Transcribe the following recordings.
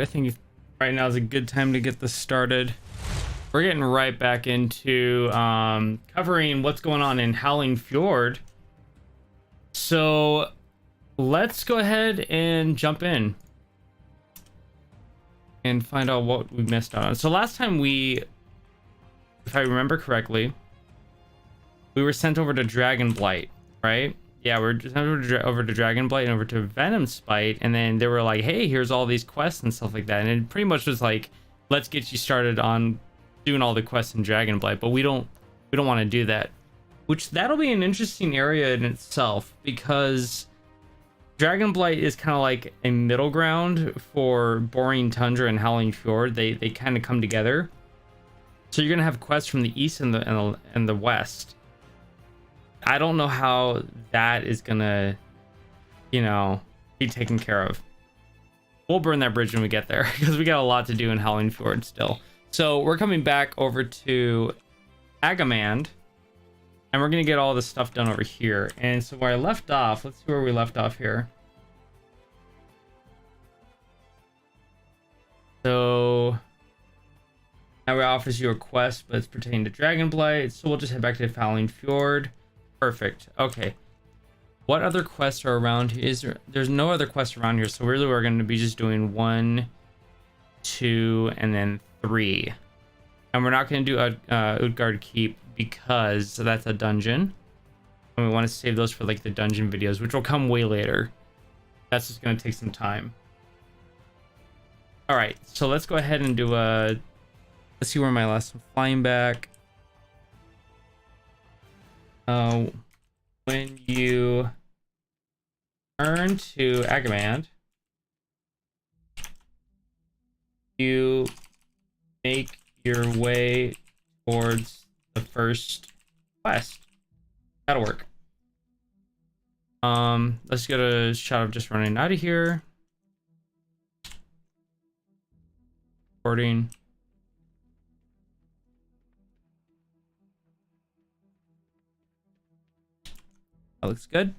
right, I think right now is a good time to get this started. We're getting right back into covering what's going on in Howling Fjord. So let's go ahead and jump in and find out what we missed out on. So last time if I remember correctly, we were sent over to Dragonblight, right? Yeah, we're sent over to Dragonblight and over to Venomspite, and then they were like, hey, here's all these quests and stuff like that. And it pretty much was like, let's get you started on doing all the quests in Dragonblight, but we don't want to do that. Which that'll be an interesting area in itself, because Dragonblight is kind of like a middle ground for Boring Tundra and Howling Fjord. They kind of come together. So you're gonna have quests from the east and the west. I don't know how that is gonna, be taken care of. We'll burn that bridge when we get there, because we got a lot to do in Howling Fjord still. So we're coming back over to Agamand, and we're gonna get all this stuff done over here. And so where I left off, let's see where we left off here. So now it offers you a quest, but it's pertaining to Dragonblight. So we'll just head back to Howling Fjord. Perfect. Okay. What other quests are around here? There's no other quests around here, so really we're going to be just doing 1, 2, and then 3. And we're not going to do Utgard Keep because that's a dungeon. And we want to save those for like the dungeon videos, which will come way later. That's just going to take some time. All right, so let's go ahead and do let's see where my last one. Flying back. When you turn to Agamand, you make your way towards the first quest. That'll work. Let's get a shot of just running out of here. Recording. That looks good.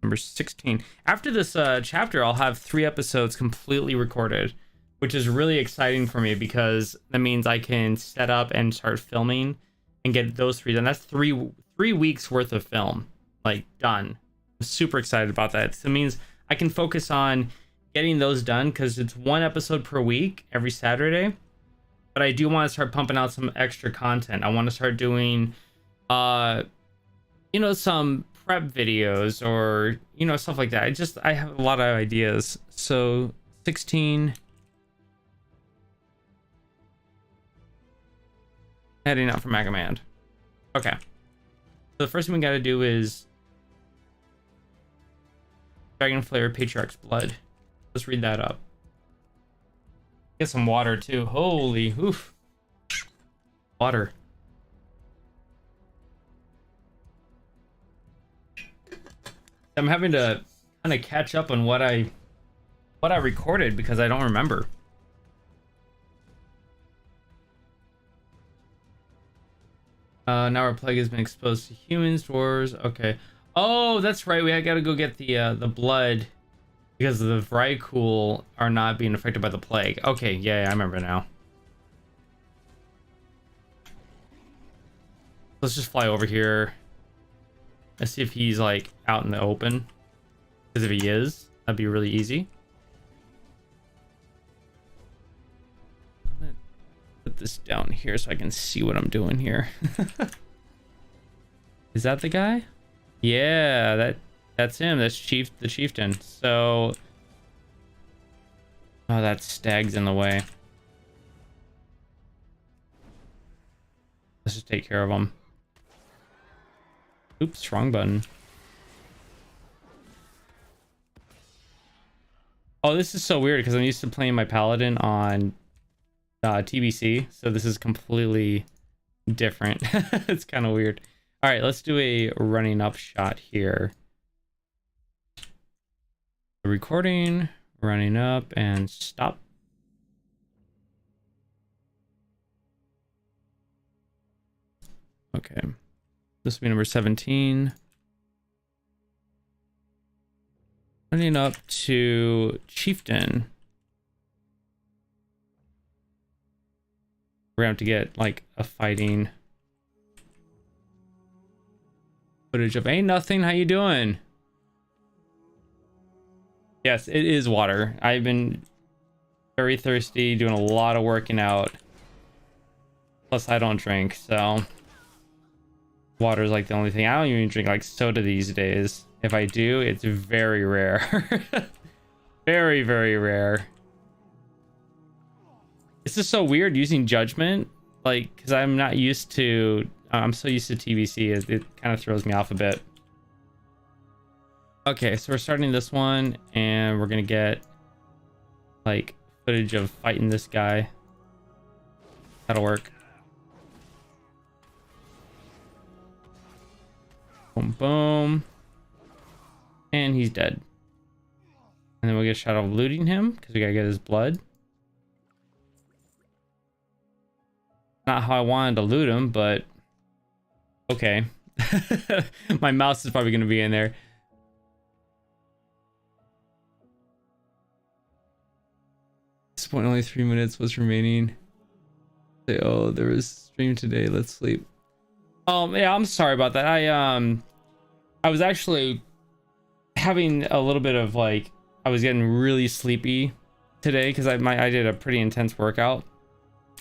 Number 16. After this chapter, I'll have 3 episodes completely recorded, which is really exciting for me because that means I can set up and start filming and get those 3 done. That's three weeks worth of film, like, done. I'm super excited about that. So it means I can focus on getting those done because it's 1 episode per week every Saturday. But I do want to start pumping out some extra content. I want to start doing some prep videos or stuff like that. I have a lot of ideas. So 16, heading out from Agamand. Okay, so the first thing we got to do is Dragonflayer Patriarch's Blood. Let's read that up. Get some water too. Holy oof, water. I'm having to kind of catch up on what I recorded because I don't remember. Now our plague has been exposed to humans, dwarves. Okay. Oh, that's right. We gotta go get the blood because the Vrykul are not being affected by the plague. Okay, yeah, I remember now. Let's just fly over here. Let's see if he's like out in the open. Because if he is, that'd be really easy. I'm gonna put this down here so I can see what I'm doing here. Is that the guy? Yeah, that's him. That's the chieftain. So, oh, that stag's in the way. Let's just take care of him. Oops, wrong button. Oh, this is so weird because I'm used to playing my paladin on TBC, so this is completely different. It's kind of weird. All right, let's do a running up shot here. Recording, running up, and stop. Okay. This will be number 17. Running up to Chieftain. We're gonna have to get like a fighting footage of. Ain't nothing. How you doing? Yes, it is water. I've been very thirsty, doing a lot of working out. Plus, I don't drink, so water is like the only thing. I don't even drink like soda these days. If I do, it's very rare. Very, very rare. It's just so weird using judgment, like, because I'm not used to. I'm so used to TBC, it kind of throws me off a bit. Okay, so we're starting this one, and we're gonna get like footage of fighting this guy. That'll work. Boom, boom. And he's dead. And then we'll get a shot of looting him, because we gotta get his blood. Not how I wanted to loot him, but okay. My mouse is probably gonna be in there. At this point, only 3 minutes was remaining. Say, oh, there was stream today. Let's sleep. Yeah, I'm sorry about that. I was actually having a little bit of like, I was getting really sleepy today because I did a pretty intense workout.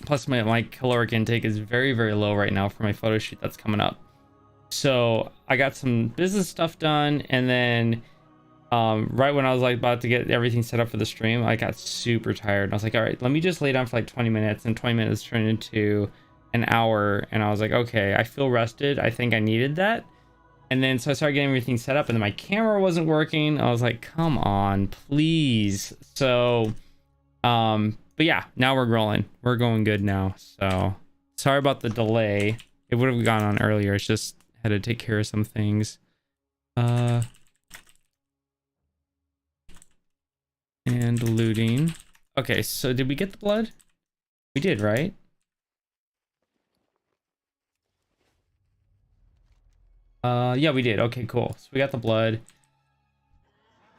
Plus my caloric intake is very, very low right now for my photo shoot that's coming up. So I got some business stuff done, and then right when I was like about to get everything set up for the stream, I got super tired. And I was like, all right, let me just lay down for like 20 minutes, and 20 minutes turned into an hour. And I was like, okay, I feel rested. I think I needed that. And then so I started getting everything set up, and then my camera wasn't working. I was like, come on, please. So, but yeah, now we're rolling. We're going good now. So sorry about the delay. It would have gone on earlier. It's just had to take care of some things. And looting. Okay, so did we get the blood? We did, right? Yeah, we did. Okay, cool. So we got the blood.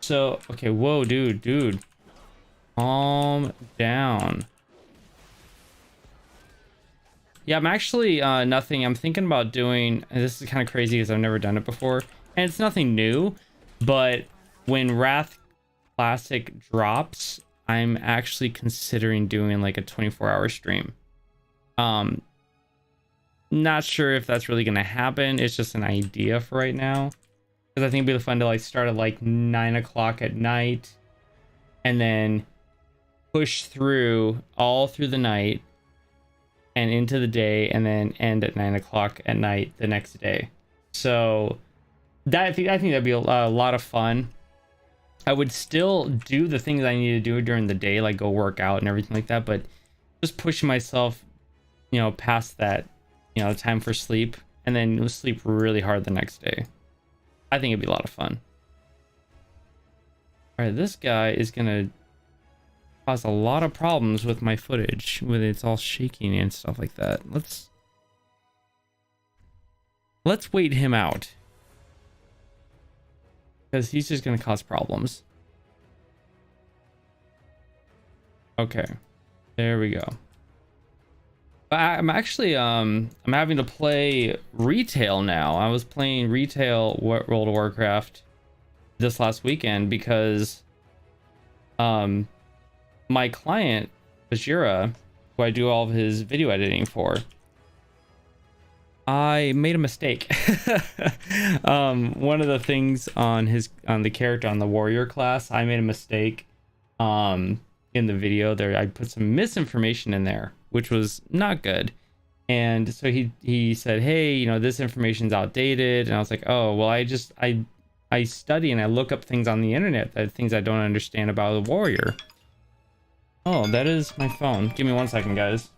So, okay, whoa, dude. Calm down. Yeah, I'm actually nothing. I'm thinking about doing, and this is kind of crazy because I've never done it before, and it's nothing new, but when Wrath Classic drops, I'm actually considering doing like a 24-hour stream. Not sure if that's really gonna happen. It's just an idea for right now, because I think it'd be fun to like start at like 9 o'clock at night and then push through all through the night and into the day, and then end at 9 o'clock at night the next day. So that I think that'd be a lot of fun. I would still do the things I need to do during the day, like go work out and everything like that, but just pushing myself, past that, time for sleep, and then sleep really hard the next day. I think it'd be a lot of fun. All right, this guy is gonna cause a lot of problems with my footage, with it's all shaking and stuff like that. Let's wait him out, because he's just gonna cause problems. Okay, there we go. I'm actually I'm having to play retail now. I was playing retail World of Warcraft this last weekend because my client Bajira, who I do all of his video editing for, I made a mistake. One of the things on the character on the warrior class, I made a mistake in the video there. I put some misinformation in there, which was not good. And so he said, hey, this information's outdated. And I was like, oh, well, I study and I look up things on the internet, things I don't understand about the warrior. Oh, that is my phone. Give me 1 second, guys.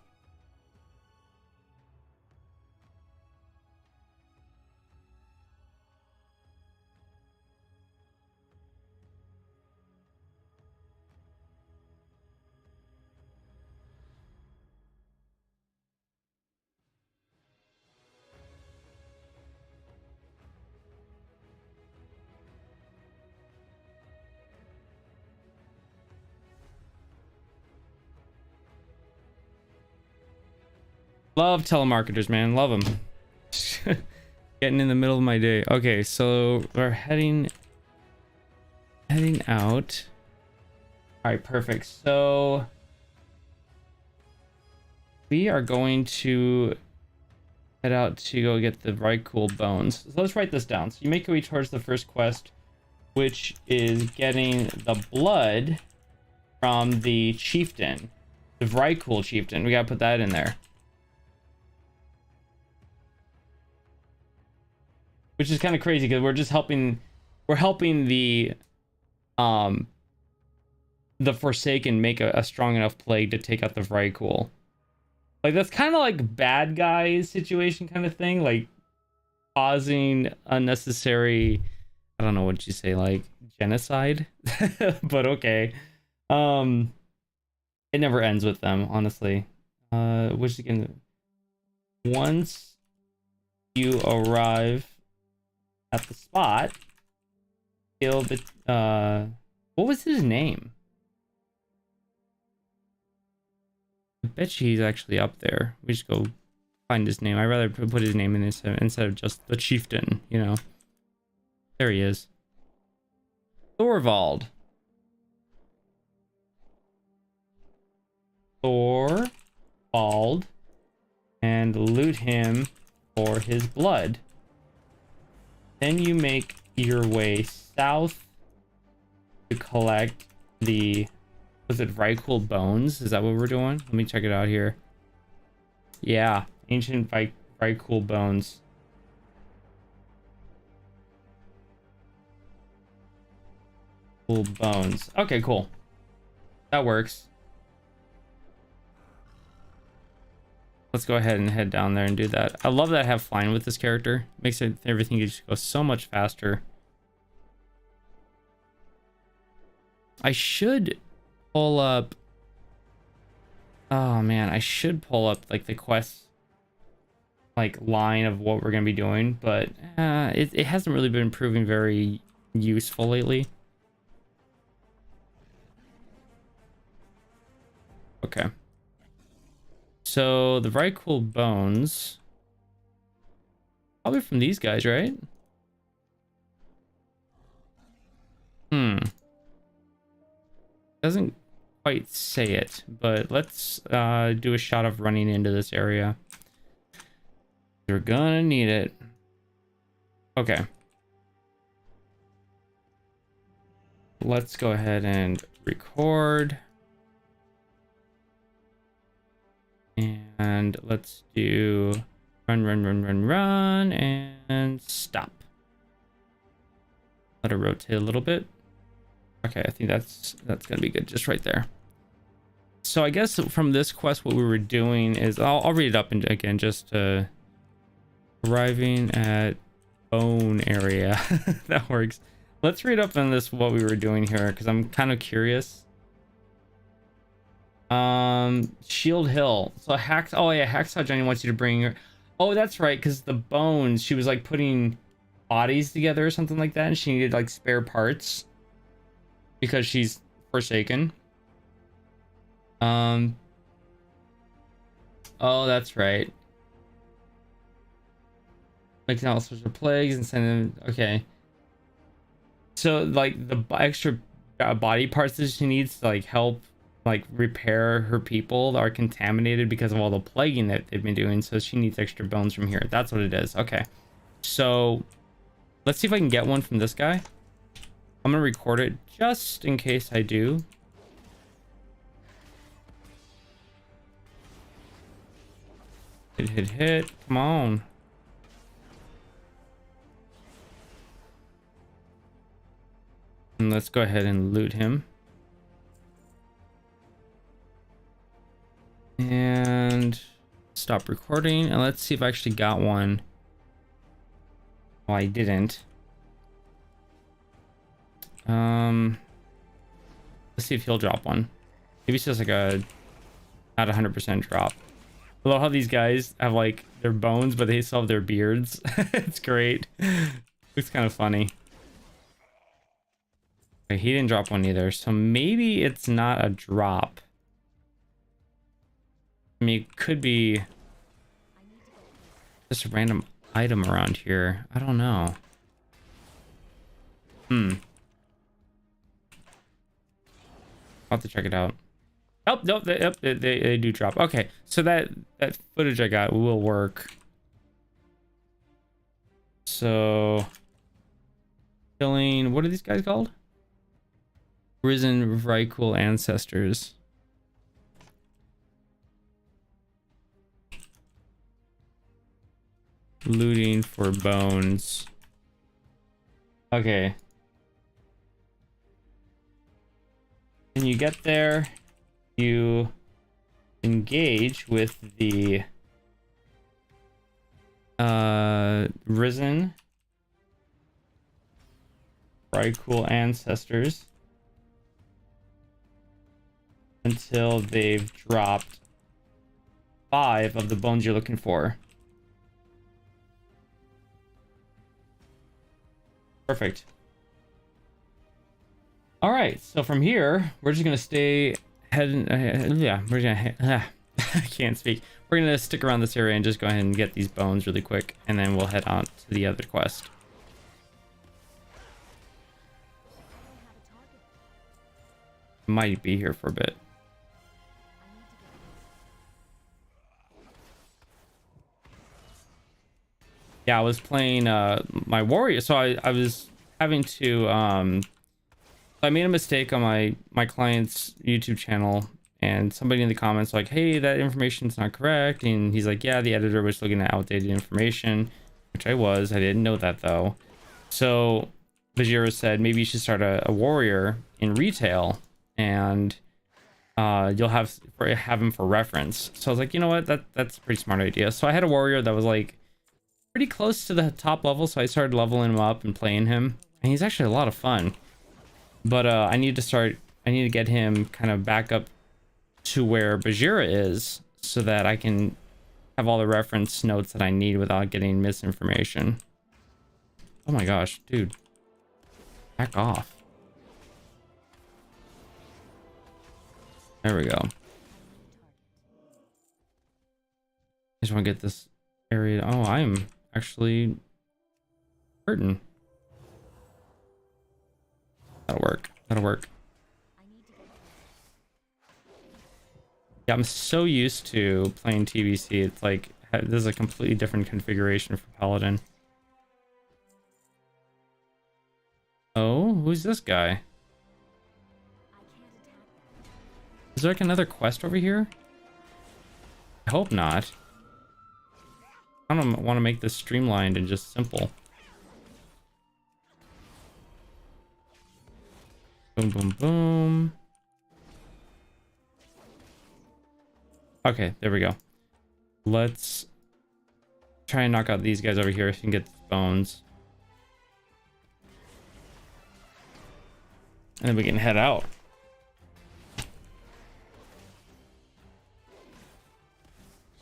Love telemarketers, man. Love them. Getting in the middle of my day. Okay, so we're heading out. All right, perfect. So we are going to head out to go get the right cool bones. So let's write this down. So you make your way towards the first quest, which is getting the blood from the chieftain, the right cool chieftain. We gotta put that in there. Which is kind of crazy because we're helping the Forsaken make a strong enough plague to take out the Vrykul. Like, that's kind of like bad guys situation kind of thing, like causing unnecessary, I don't know what you say, like genocide. But okay. It never ends with them, honestly. Which again, once you arrive at the spot, kill the what was his name? I bet you he's actually up there. We just go find his name. I'd rather put his name in this instead of just the chieftain, you know. There he is. Thorvald. Thorvald. And loot him for his blood. Then you make your way south to collect the, was it Vrykul bones? Is that what we're doing? Let me check it out here. Yeah, ancient Vrykul bones. Cool bones. Okay, cool. That works. Let's go ahead and head down there and do that. I love that I have flying with this character. Makes it everything just go so much faster. I should pull up. Oh man, I should pull up like the quest like line of what we're gonna be doing, but it hasn't really been proving very useful lately. Okay. So the Vrykul bones, probably from these guys, right? Doesn't quite say it, but let's do a shot of running into this area. You're gonna need it. Okay. Let's go ahead and record. And let's do run, and stop. Let it rotate a little bit. Okay, I think that's gonna be good just right there. So I guess from this quest, what we were doing is I'll read it up again, just arriving at bone area. That works. Let's read up on this what we were doing here because I'm kind of curious. Shield Hill. So oh yeah, Hacksaw Johnny wants you to bring her. Oh, that's right, because the bones, she was like putting bodies together or something like that, and she needed like spare parts because she's Forsaken. Oh, that's right. Making all sorts of plagues and sending them. Okay. So like the extra body parts that she needs to like help like repair her people that are contaminated because of all the plaguing that they've been doing, so she needs extra bones from here. That's what it is. Okay, so let's see if I can get one from this guy. I'm gonna record it just in case I do. Hit, come on. And let's go ahead and loot him. And stop recording, and let's see if I actually got one. Oh, I didn't. Let's see if he'll drop one. Maybe it's just like a not 100% drop. I love how these guys have like their bones, but they still have their beards. It's great. It's kind of funny. Okay, he didn't drop one either, so maybe it's not a drop. I mean, it could be Just a random item around here. I don't know. I'll have to check it out. Oh, no, they do drop. Okay, so that footage I got will work. So, killing, what are these guys called? Risen very cool ancestors. Looting for bones. Okay. When you get there, you engage with the risen very cool ancestors until they've dropped 5 of the bones you're looking for. Perfect. All right, so from here we're just gonna stay heading. Yeah, we're gonna. I can't speak. We're gonna stick around this area and just go ahead and get these bones really quick, and then we'll head on to the other quest. Might be here for a bit. Yeah, I was playing my warrior, so I was having to I made a mistake on my client's YouTube channel, and somebody in the comments like, hey, that information's not correct, and he's like, yeah, the editor was looking at outdated information, which I didn't know that though. So Vajira said maybe you should start a warrior in retail, and you'll have him for reference. So I was like, you know what, that's a pretty smart idea. So I had a warrior that was like pretty close to the top level, so I started leveling him up and playing him, and he's actually a lot of fun. But I need to get him kind of back up to where Bajira is, so that I can have all the reference notes that I need without getting misinformation. Oh my gosh, dude, back off. There we go. I just want to get this area. Oh, I'm actually hurting. That'll work. That'll work. Yeah, I'm so used to playing TBC. It's like this is a completely different configuration for Paladin. Oh, who's this guy? Is there like another quest over here? I hope not. I don't want to make this streamlined and just simple. Boom, boom, boom. Okay, there we go. Let's try and knock out these guys over here so we can get the bones. And then we can head out.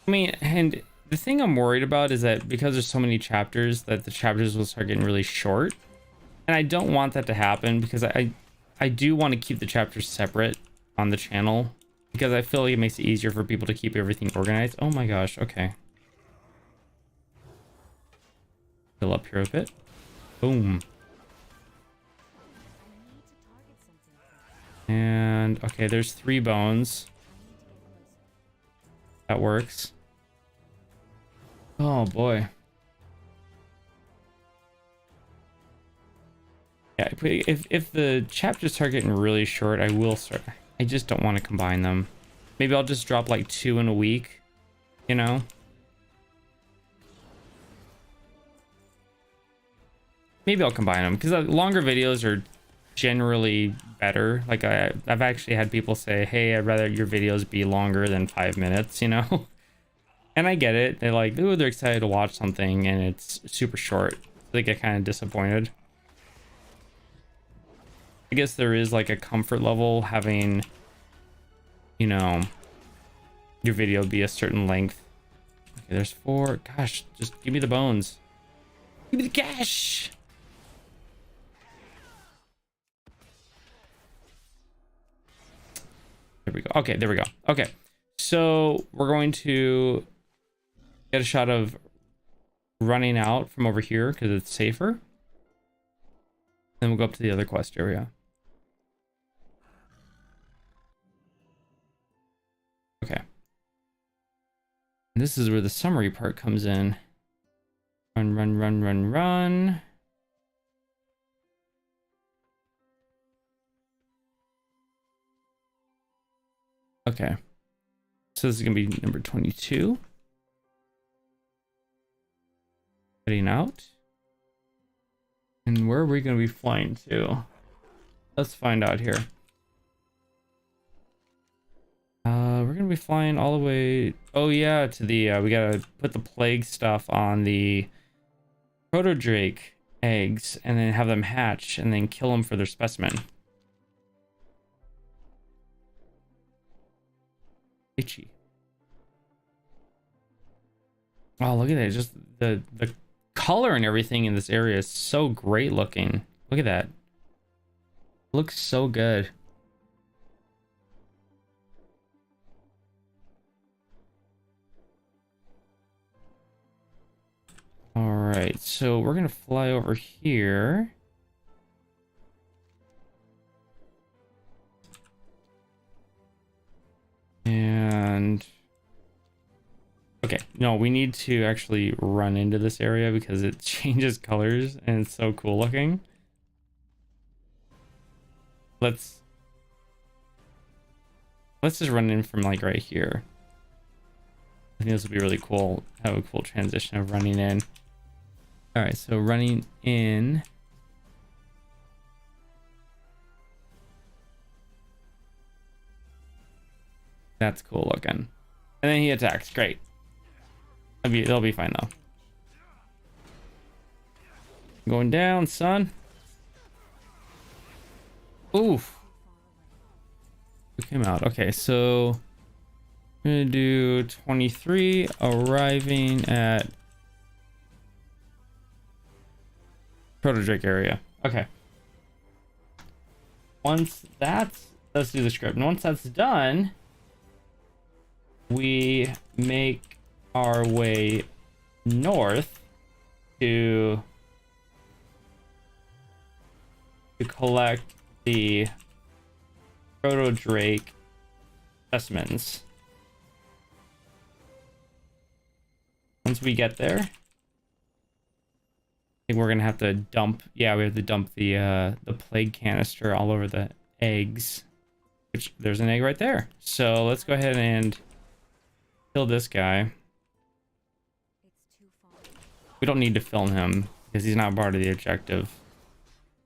I mean, and the thing I'm worried about is that because there's so many chapters, that the chapters will start getting really short. And I don't want that to happen, because I do want to keep the chapters separate on the channel, because I feel like it makes it easier for people to keep everything organized. Oh my gosh, okay. Fill up here a bit. Boom. And okay, there's 3 bones. That works. Oh boy. Yeah, if the chapters start getting really short, I will start. I just don't want to combine them. Maybe I'll just drop like 2 in a week, you know? Maybe I'll combine them, because longer videos are generally better. Like I've actually had people say, hey, I'd rather your videos be longer than 5 minutes, you know? And I get it. They're like, ooh, they're excited to watch something and it's super short. So they get kind of disappointed. I guess there is like a comfort level having, you know, your video be a certain length. Okay, there's 4. Gosh, just give me the bones. Give me the cash. There we go. Okay, there we go. Okay, so we're going to get a shot of running out from over here because it's safer. Then we'll go up to the other quest area. Okay. And this is where the summary part comes in. Run, run, run, run, run. Okay. So this is going to be number 22. Heading out. And where are we going to be flying to? Let's find out here. We're going to be flying all the way... Oh yeah, to the... we got to put the plague stuff on the proto-drake eggs and then have them hatch and then kill them for their specimen. Itchy. Oh, look at that. Just the color and everything in this area is so great looking. Look at that. Looks so good. All right, so we're gonna fly over here. And okay, no, we need to actually run into this area because it changes colors and it's so cool looking. Let's just run in from like right here. I think this will be really cool. Have a cool transition of running in. All right, so running in. That's cool looking. And then he attacks. Great. It'll be fine though. Going down, son. Oof. We came out. Okay, so I'm gonna do 23, arriving at Proto-Drake area. Okay. Once that's... Let's do the script. And once that's done, we make our way north to collect the Proto-Drake specimens. Once we get there, I think we're gonna have to dump. Yeah, we have to dump the plague canister all over the eggs. Which there's an egg right there. So let's go ahead and kill this guy. We don't need to film him because he's not part of the objective.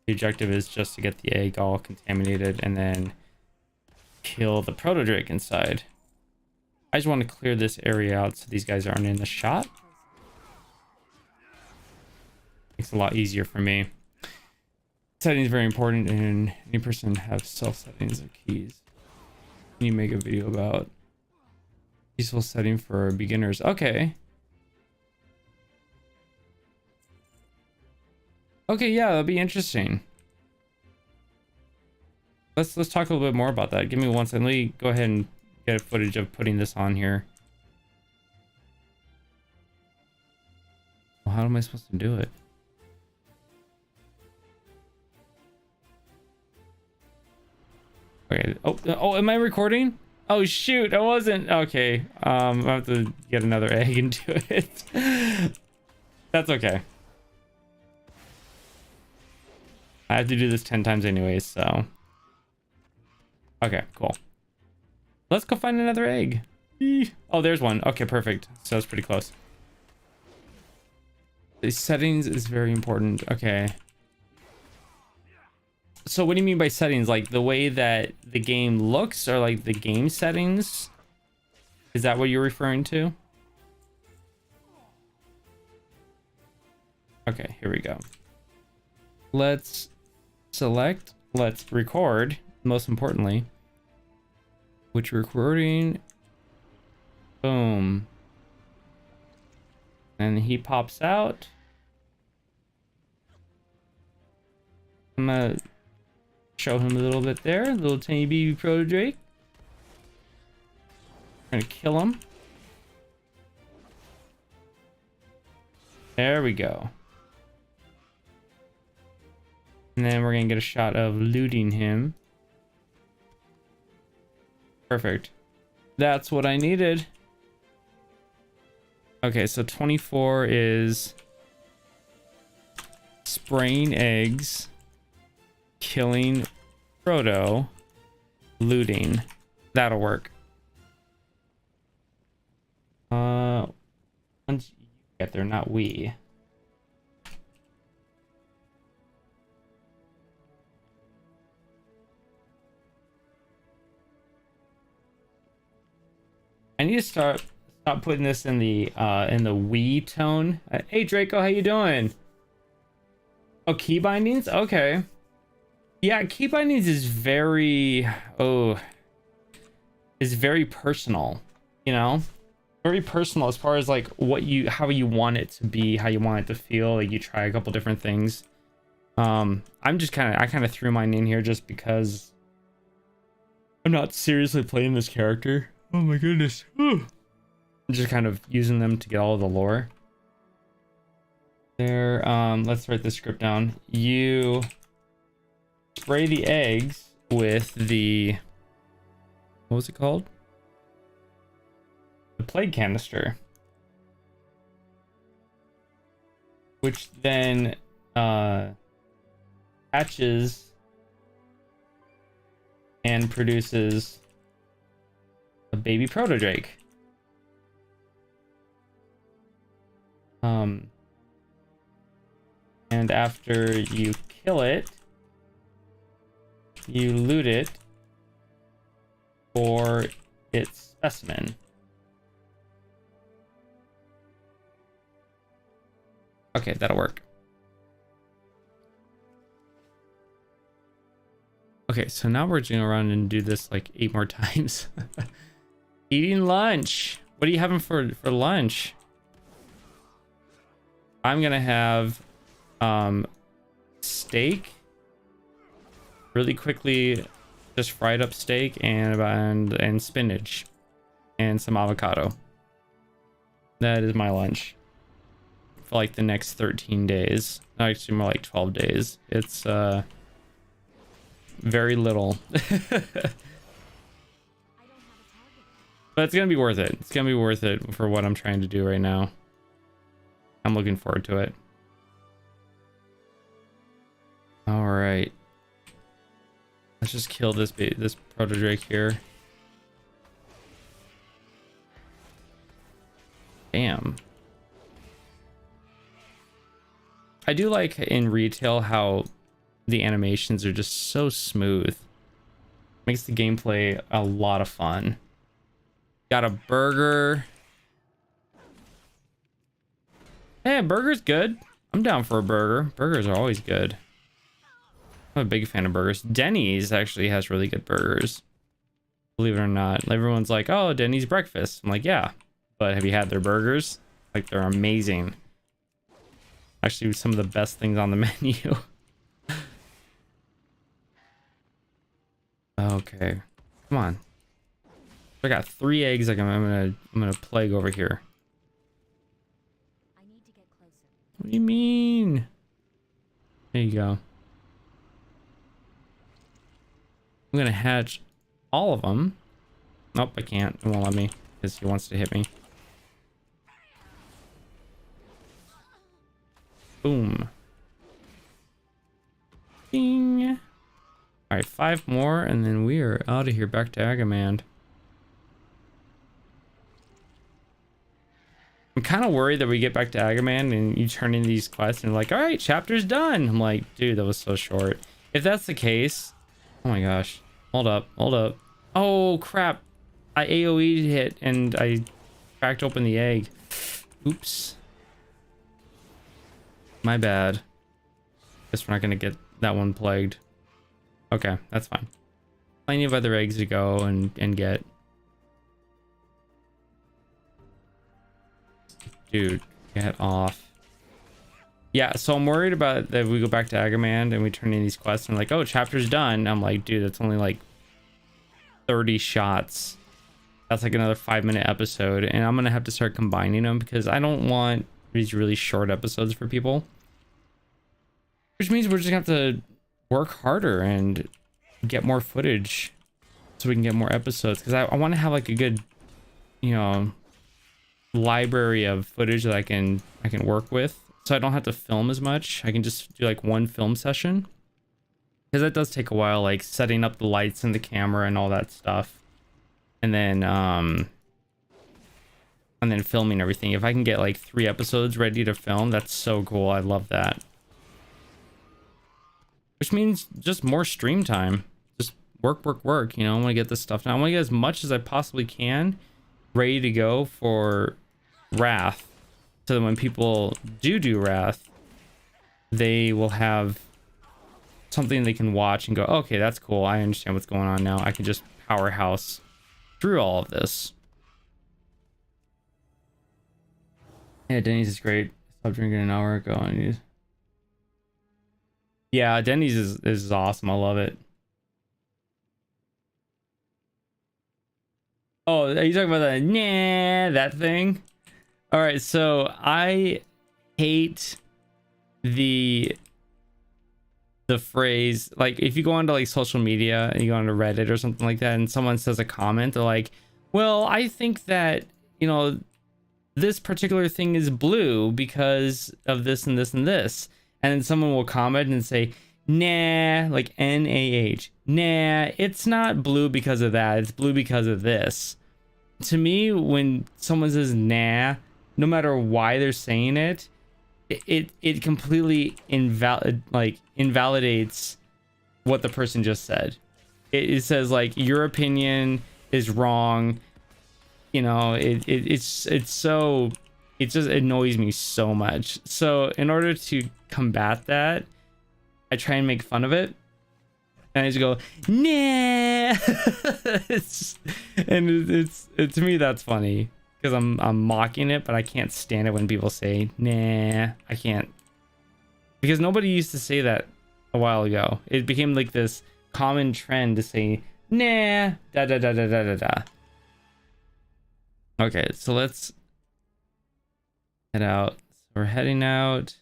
The objective is just to get the egg all contaminated and then kill the proto-drake inside. I just want to clear this area out so these guys aren't in the shot. Makes it a lot easier for me. Setting is very important, and any person have self settings or keys. Can you make a video about useful setting for beginners? Okay. Okay, yeah, that'll be interesting. Let's talk a little bit more about that. Give me one second. Let me go ahead and get footage of putting this on here. Well, how am I supposed to do it? Okay. Oh, am I recording? Oh shoot, I wasn't. Okay. I have to get another egg and do it. That's okay. I have to do this 10 times anyways, so. Okay, cool. Let's go find another egg. Oh, there's one. Okay, perfect. So that's pretty close. The settings is very important. Okay. So what do you mean by settings? Like the way that the game looks, or like the game settings? Is that what you're referring to? Okay, here we go. Let's select, let's record, most importantly. Which recording? Boom. And he pops out. I'm gonna show him a little bit there. Little tiny baby proto-drake. We're gonna kill him. There we go. And then we're gonna get a shot of looting him. Perfect. That's what I needed. Okay, so 24 is spraying eggs, killing Frodo, looting. That'll work. Once you get there, not we. I need to stop putting this in the we tone. Hey Draco, how you doing? Oh, key bindings? Okay. Yeah, key bindings is very very personal, you know? Very personal as far as like how you want it to be, how you want it to feel. Like you try a couple different things. I kind of threw mine in here just because I'm not seriously playing this character. Oh my goodness. I'm just kind of using them to get all of the lore. There, let's write this script down. You spray the eggs with the, what was it called? The plague canister. Which then hatches and produces a baby protodrake. And after you kill it, you loot it for its specimen. Okay, that'll work. Okay, so now we're going to run and do this like 8 more times. Eating lunch. What are you having for lunch? I'm gonna have steak. Really quickly, just fried up steak and spinach and some avocado. That is my lunch for like the next 13 days. Actually, more like 12 days. It's very little. But it's gonna be worth it. It's gonna be worth it for what I'm trying to do right now. I'm looking forward to it. All right. Let's just kill this protodrake here. Damn. I do like in retail how the animations are just so smooth. Makes the gameplay a lot of fun. Got a burger. Hey, a burger's good. I'm down for a burger. Burgers are always good. I'm a big fan of burgers. Denny's actually has really good burgers. Believe it or not. Everyone's like, oh, Denny's breakfast. I'm like, yeah. But have you had their burgers? Like, they're amazing. Actually, some of the best things on the menu. Okay. Come on. I got 3 eggs. Like I'm gonna plague over here. I need to get closer. What do you mean? There you go. I'm gonna hatch all of them. Nope, I can't. It won't let me because he wants to hit me. Boom. Ding. All right, 5 more, and then we are out of here. Back to Agamand. I'm kind of worried that we get back to Agamand and you turn in these quests and you're like, all right, chapter's done. I'm like, dude, that was so short. If that's the case, oh my gosh. Hold up. Oh, crap. I AoE'd hit and I cracked open the egg. Oops. My bad. Guess we're not going to get that one plagued. Okay, that's fine. Plenty of other eggs to go and get. Dude, get off. Yeah, so I'm worried about that we go back to Agamand and we turn in these quests and like, oh, chapter's done. I'm like, dude, that's only like 30 shots. That's like another 5-minute episode. And I'm going to have to start combining them because I don't want these really short episodes for people, which means we're just gonna have to work harder and get more footage so we can get more episodes, because I want to have like a good, you know, library of footage that I can work with, so I don't have to film as much. I can just do like one film session, because that does take a while, like setting up the lights and the camera and all that stuff, and then filming everything. If I can get like 3 episodes ready to film, that's so cool. I love that. Which means just more stream time. Just work, you know. I want to get this stuff done. I want to get as much as I possibly can ready to go for Wrath, so that when people do Wrath, they will have something they can watch and go, okay, that's cool, I understand what's going on now. I can just powerhouse through all of this. Yeah, Denny's is great. Stopped drinking an hour ago. Yeah, Denny's is awesome. I love it. Oh, are you talking about that? Nah, that thing? All right, so I hate the phrase, like, if you go onto like social media and you go onto Reddit or something like that, and someone says a comment, they're like, well, I think that, you know, this particular thing is blue because of this and this and this. And then someone will comment and say, nah, like NAH, nah, it's not blue because of that, it's blue because of this. To me, when someone says nah, no matter why they're saying it, it completely invalidates what the person just said. It says like, your opinion is wrong. You know, it just annoys me so much. So in order to combat that, I try and make fun of it, and I just go, nah. To me that's funny, because I'm mocking it, but I can't stand it when people say nah. I can't, because nobody used to say that a while ago. It became like this common trend to say nah, da da da da da da da. Okay, so let's head out. So we're heading out.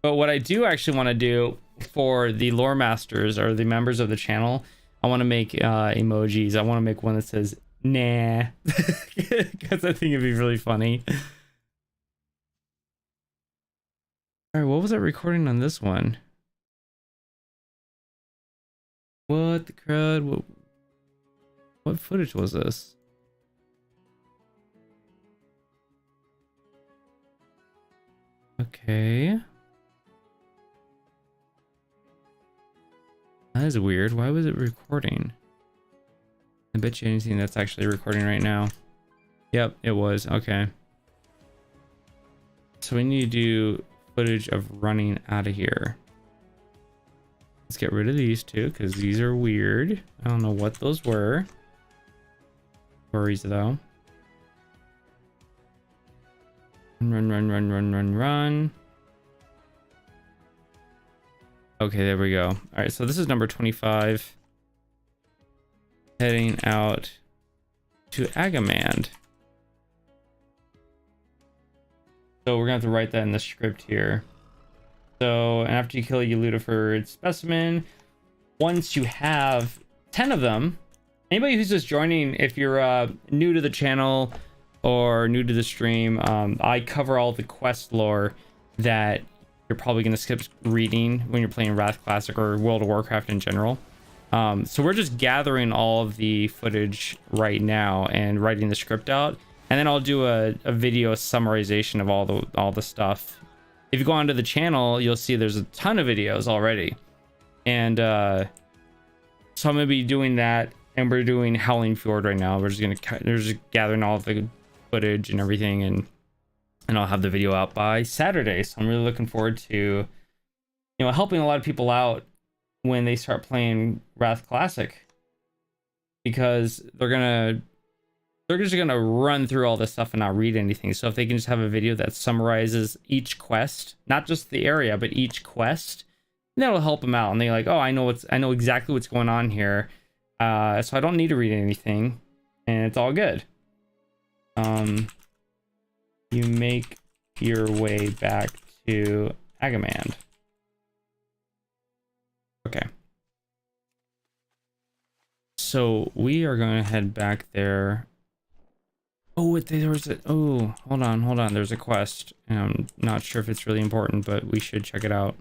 But what I do actually want to do for the lore masters, or the members of the channel, I want to make emojis. I want to make one that says nah, because I think it'd be really funny. All right, what was I recording on this one? What the crud? What footage was this? Okay. That is weird. Why was it recording? I bet you anything that's actually recording right now. Yep, it was. Okay. So we need to do footage of running out of here. Let's get rid of these two, because these are weird. I don't know what those were. Worries though. Run. Okay, there we go. All right, so this is number 25. Heading out to Agamand. So we're gonna have to write that in the script here. So after you kill a Eludifer specimen, once you have 10 of them, anybody who's just joining, if you're new to the channel or new to the stream, I cover all the quest lore that you're probably going to skip reading when you're playing Wrath Classic or World of Warcraft in general. So we're just gathering all of the footage right now and writing the script out, and then I'll do a video summarization of all the stuff. If you go onto the channel, you'll see there's a ton of videos already, and so I'm gonna be doing that. And we're doing Howling Fjord right now. We're just gathering all the footage and everything, and I'll have the video out by Saturday. So I'm really looking forward to, you know, helping a lot of people out when they start playing Wrath Classic, because they're just gonna run through all this stuff and not read anything. So if they can just have a video that summarizes each quest, not just the area, but each quest, that'll help them out. And they're like, oh, I know exactly what's going on here. So I don't need to read anything, and it's all good. you make your way back to Agamand. Okay. So we are going to head back there. Oh, there was a... Oh, hold on. There's a quest. I'm not sure if it's really important, but we should check it out.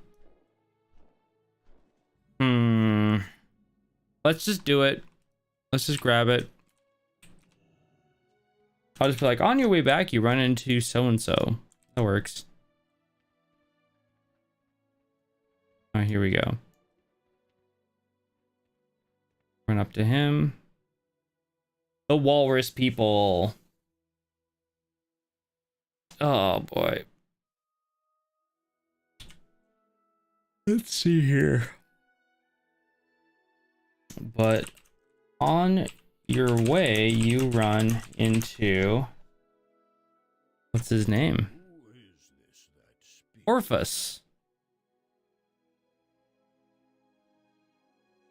Let's just do it. Let's just grab it. I'll just be like, on your way back, you run into so-and-so. That works. Oh, here we go. Run up to him. The walrus people. Oh, boy. Let's see here. But on your way, you run into... What's his name? Orphus.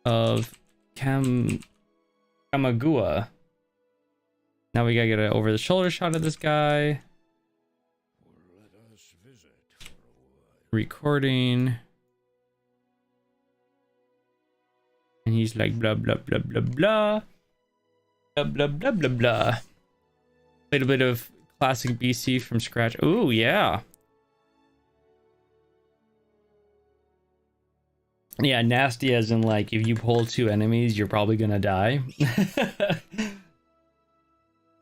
Of Kamagua. Now we gotta get an over-the-shoulder shot of this guy. Recording. And he's like blah blah blah blah blah. Blah blah blah blah blah. Played a bit of classic BC from scratch. Ooh, yeah. Yeah, nasty as in like if you pull two enemies, you're probably gonna die.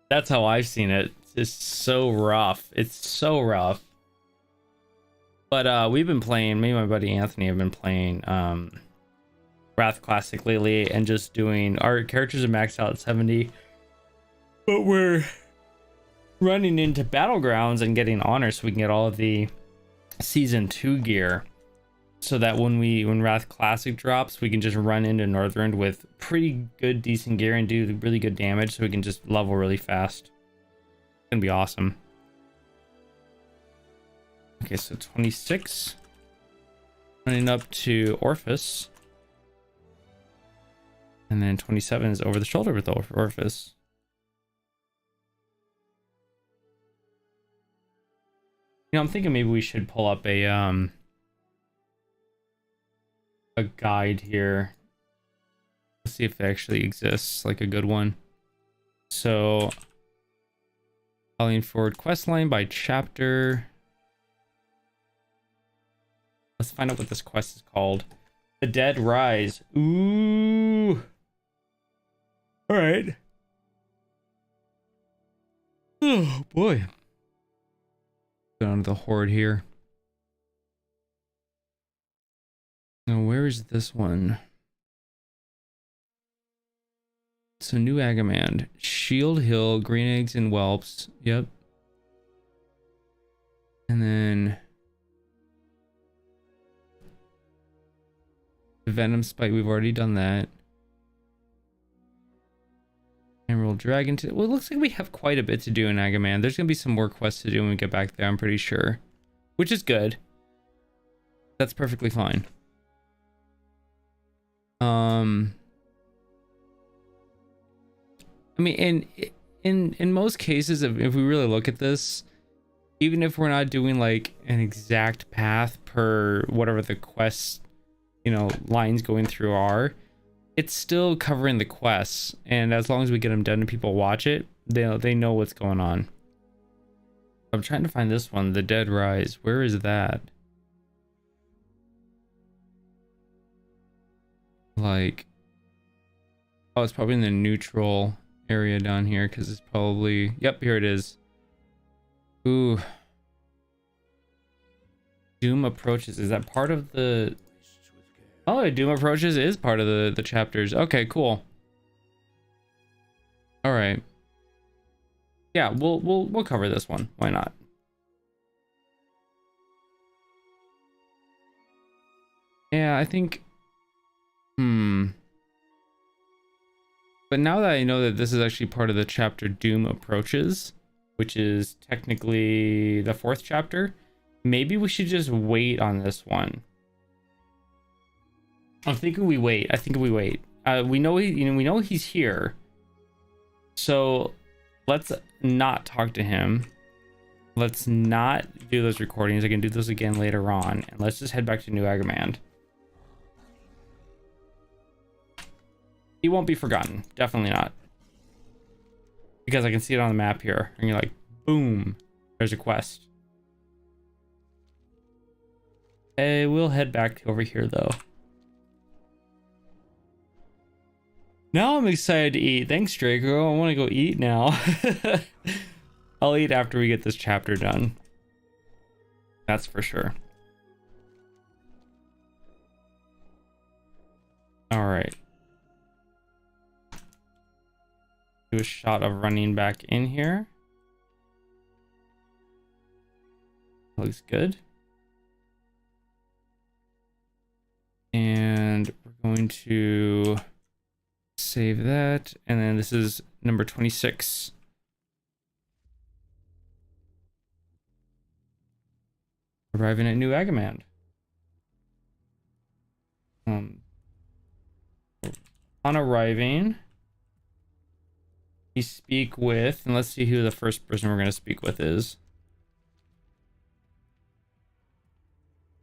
That's how I've seen it. It's so rough. It's so rough. But we've been playing, me and my buddy Anthony have been playing Wrath Classic lately and just doing, our characters are maxed out at 70, but we're running into Battlegrounds and getting honors so we can get all of the Season 2 gear, so that when Wrath Classic drops, we can just run into Northrend with pretty good, decent gear and do really good damage so we can just level really fast. It's gonna be awesome. Okay, so 26. Running up to Orphus. And then 27 is over the shoulder with Orphus. You know, I'm thinking maybe we should pull up a guide here. Let's see if it actually exists, like a good one. So, Howling Fjord questline by chapter. Let's find out what this quest is called. The Dead Rise. Ooh. All right. Oh boy. Go on to the horde here. Now, where is this one? So, New Agamand. Shield Hill, Green Eggs and Whelps. Yep. And then the Venom Spite, we've already done that. Emerald Dragon. Well, it looks like we have quite a bit to do in Agamand. There's going to be some more quests to do when we get back there, I'm pretty sure. Which is good. That's perfectly fine. I mean, in most cases, if we really look at this, even if we're not doing like an exact path per whatever the quest, you know, lines going through are, it's still covering the quests, and as long as we get them done and people watch it, they know what's going on. I'm trying to find this one, The Dead Rise. Where is that? Like, oh, it's probably in the neutral area down here, because it's probably, yep, here it is. Ooh. Doom Approaches. Is that part of the... Oh, Doom Approaches is part of the chapters. Okay, cool. All right. Yeah, we'll cover this one. Why not? Yeah, I think... But now that I know that this is actually part of the chapter Doom Approaches, which is technically the 4th chapter, maybe we should just wait on this one. I'm thinking we wait. I think we wait. We know we know he's here. So let's not talk to him. let's not do those recordings. I can do those again later on. And let's just head back to New Agamand. He won't be forgotten. Definitely not. Because I can see it on the map here. And you're like, boom, there's a quest. Hey, we'll head back over here though. Now I'm excited to eat. Thanks, Draco. I want to go eat now. I'll eat after we get this chapter done. That's for sure. All right. Do a shot of running back in here. Looks good. And we're going to save that. And then this is number 26. Arriving at New Agamand. On arriving, we speak with, and let's see who the first person we're going to speak with is.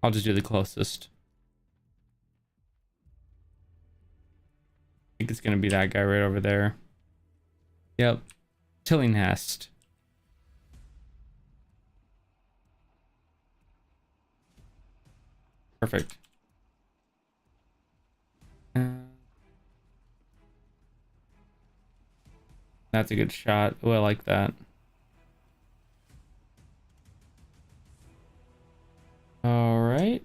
I'll just do the closest. I think it's going to be that guy right over there. Yep. Tillinghast. Perfect. That's a good shot. Oh, I like that. All right.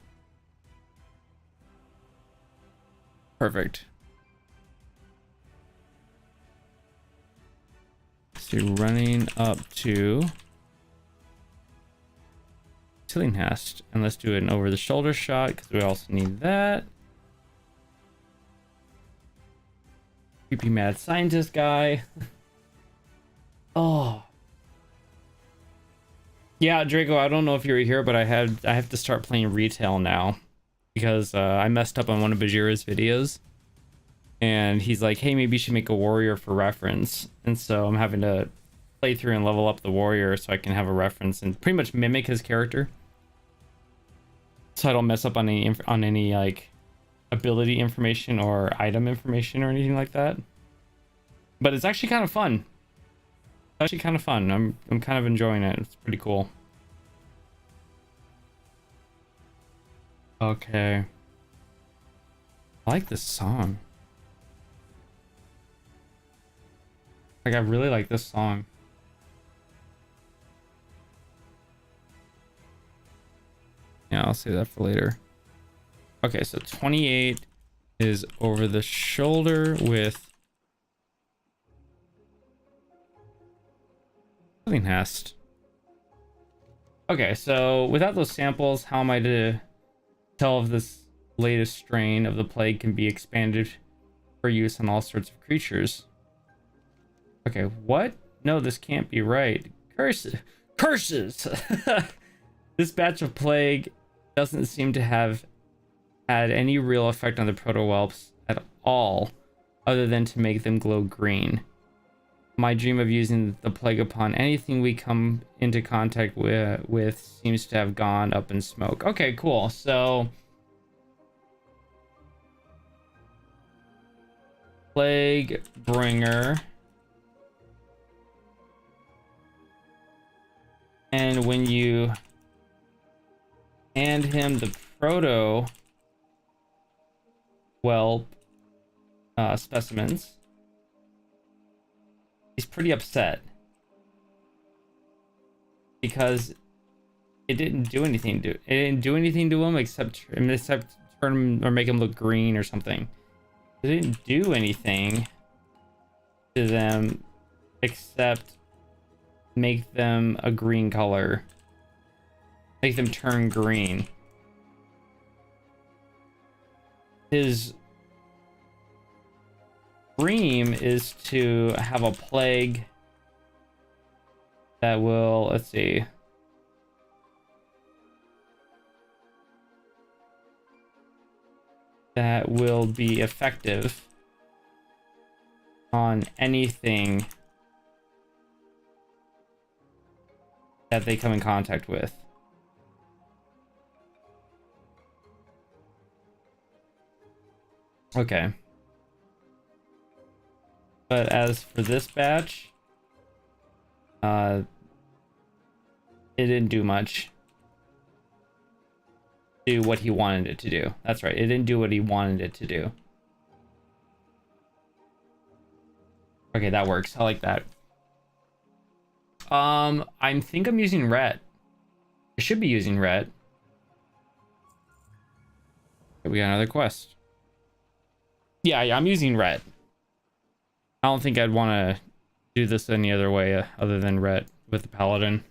Perfect. So running up to Tillinghast, and let's do an over the shoulder shot because we also need that. Creepy mad scientist guy. Oh. Yeah, Draco, I don't know if you were here, but I have to start playing retail now because I messed up on one of Bajira's videos. And he's like, hey, maybe you should make a warrior for reference. And so I'm having to play through and level up the warrior so I can have a reference and pretty much mimic his character. So I don't mess up on any like ability information or item information or anything like that. But it's actually kind of fun. It's actually kind of fun. I'm kind of enjoying it. It's pretty cool. Okay. I like this song. Like, I really like this song. Yeah, I'll save that for later. Okay, so 28 is over the shoulder with Tillinghast. Okay, so without those samples, how am I to tell if this latest strain of the plague can be expanded for use on all sorts of creatures? Okay, what? No, this can't be right. Curses! Curses! This batch of plague doesn't seem to have had any real effect on the proto-whelps at all, other than to make them glow green. My dream of using the plague upon anything we come into contact with seems to have gone up in smoke. Okay, cool. So plague bringer. And when you hand him the proto whelp specimens, he's pretty upset because it didn't do anything to him except turn him or make him look green or something. It didn't do anything to them except make them a green color, make them turn green. His dream is to have a plague that will, let's see, that will be effective on anything that they come in contact with. Okay. But as for this batch, it didn't do much. Do what he wanted it to do. That's right. It didn't do what he wanted it to do. Okay, that works. I like that. I think I'm using ret. I should be using ret. Okay, we got another quest. Yeah, I'm using ret. I don't think I'd want to do this any other way other than ret with the paladin.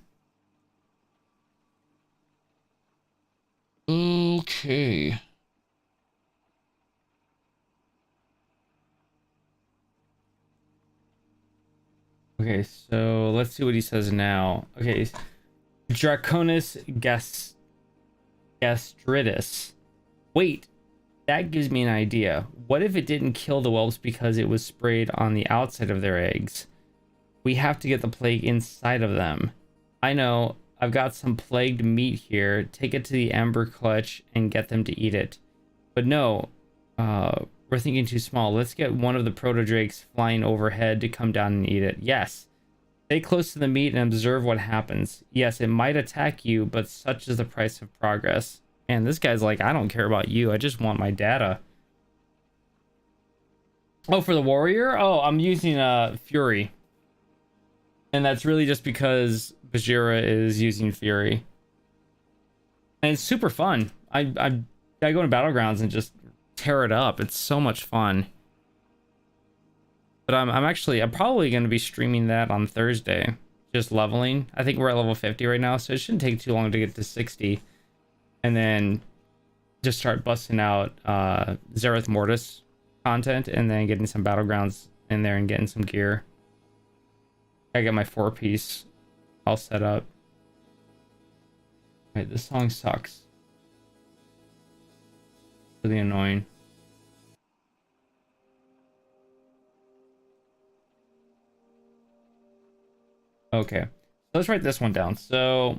Okay. Okay, so let's see what he says now. Okay, Draconis Gastritis. Wait, that gives me an idea. What if it didn't kill the whelps because it was sprayed on the outside of their eggs? We have to get the plague inside of them. I know, I've got some plagued meat here. Take it to the Ember Clutch and get them to eat it. But no, we're thinking too small. Let's get one of the proto-drakes flying overhead to come down and eat it. Yes. Stay close to the meat and observe what happens. Yes, it might attack you, but such is the price of progress. And this guy's like, I don't care about you. I just want my data. Oh, for the warrior? Oh, I'm using Fury. And that's really just because Bajira is using Fury. And it's super fun. I go into Battlegrounds and just tear it up. It's so much fun. But I'm probably going to be streaming that on Thursday. Just leveling. I think we're at level 50 right now, so it shouldn't take too long to get to 60. And then just start busting out Zereth Mortis content and then getting some Battlegrounds in there and getting some gear. I got my 4-piece all set up. Wait, this song sucks. Really annoying. Okay, so let's write this one down. So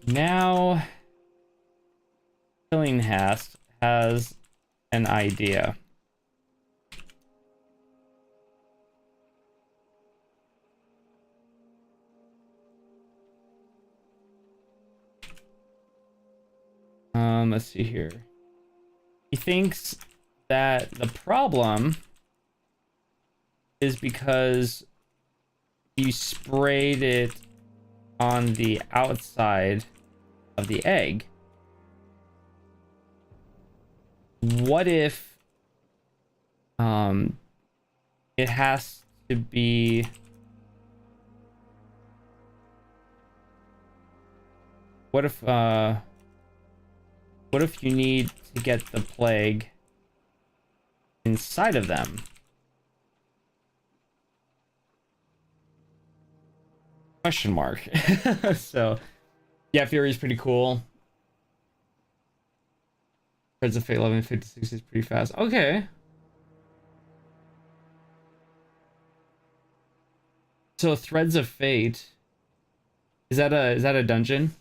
now Tillinghast has an idea. Let's see here. He thinks that the problem is because you sprayed it on the outside of the egg. What if it has to be what if you need to get the plague inside of them? Question mark. So yeah, Fury's pretty cool. Threads of Fate 1156 is pretty fast. Okay. So Threads of Fate, is that a dungeon?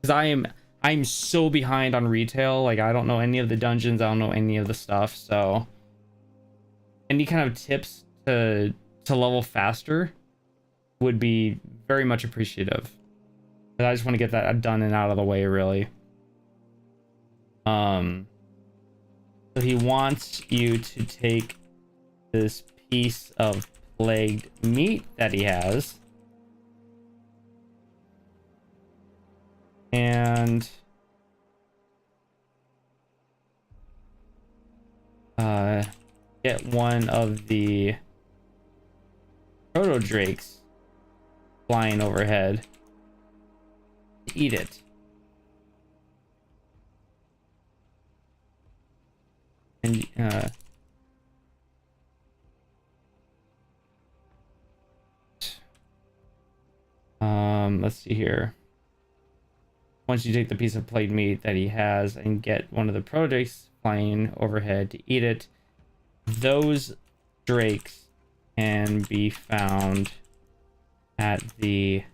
Because I'm so behind on retail. Like, I don't know any of the dungeons. I don't know any of the stuff. So any kind of tips to level faster would be very much appreciative. But I just want to get that done and out of the way, really. So he wants you to take this piece of plagued meat that he has and get one of the proto drakes flying overhead to eat it. And let's see here. Once you take the piece of plagued meat that he has and get one of the proto drakes flying overhead to eat it, those drakes can be found at the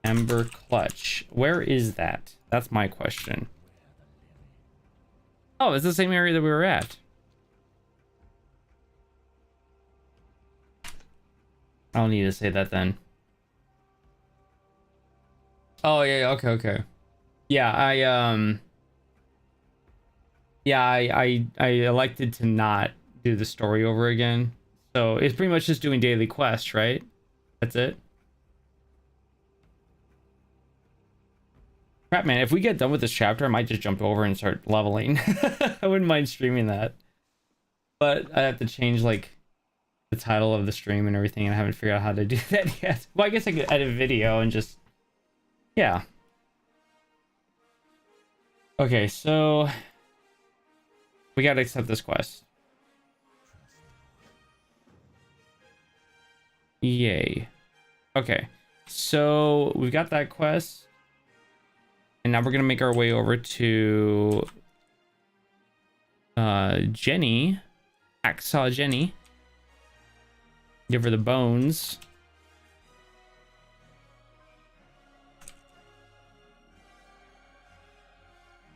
Amber Clutch. Where is that? That's my question. Oh, it's the same area that we were at. I don't need to say that then. Oh yeah, okay, okay. Yeah, I elected to not do the story over again. So it's pretty much just doing daily quests, right? That's it. Crap, man, if we get done with this chapter, I might just jump over and start leveling. I wouldn't mind streaming that. But I have to change, like, the title of the stream and everything, and I haven't figured out how to do that yet. Well, I guess I could edit video and just... Yeah. Okay, so... We gotta accept this quest. Yay. Okay, so we've got that quest. And now we're gonna make our way over to... Jenny. Hacksaw Jenny. Give her the bones.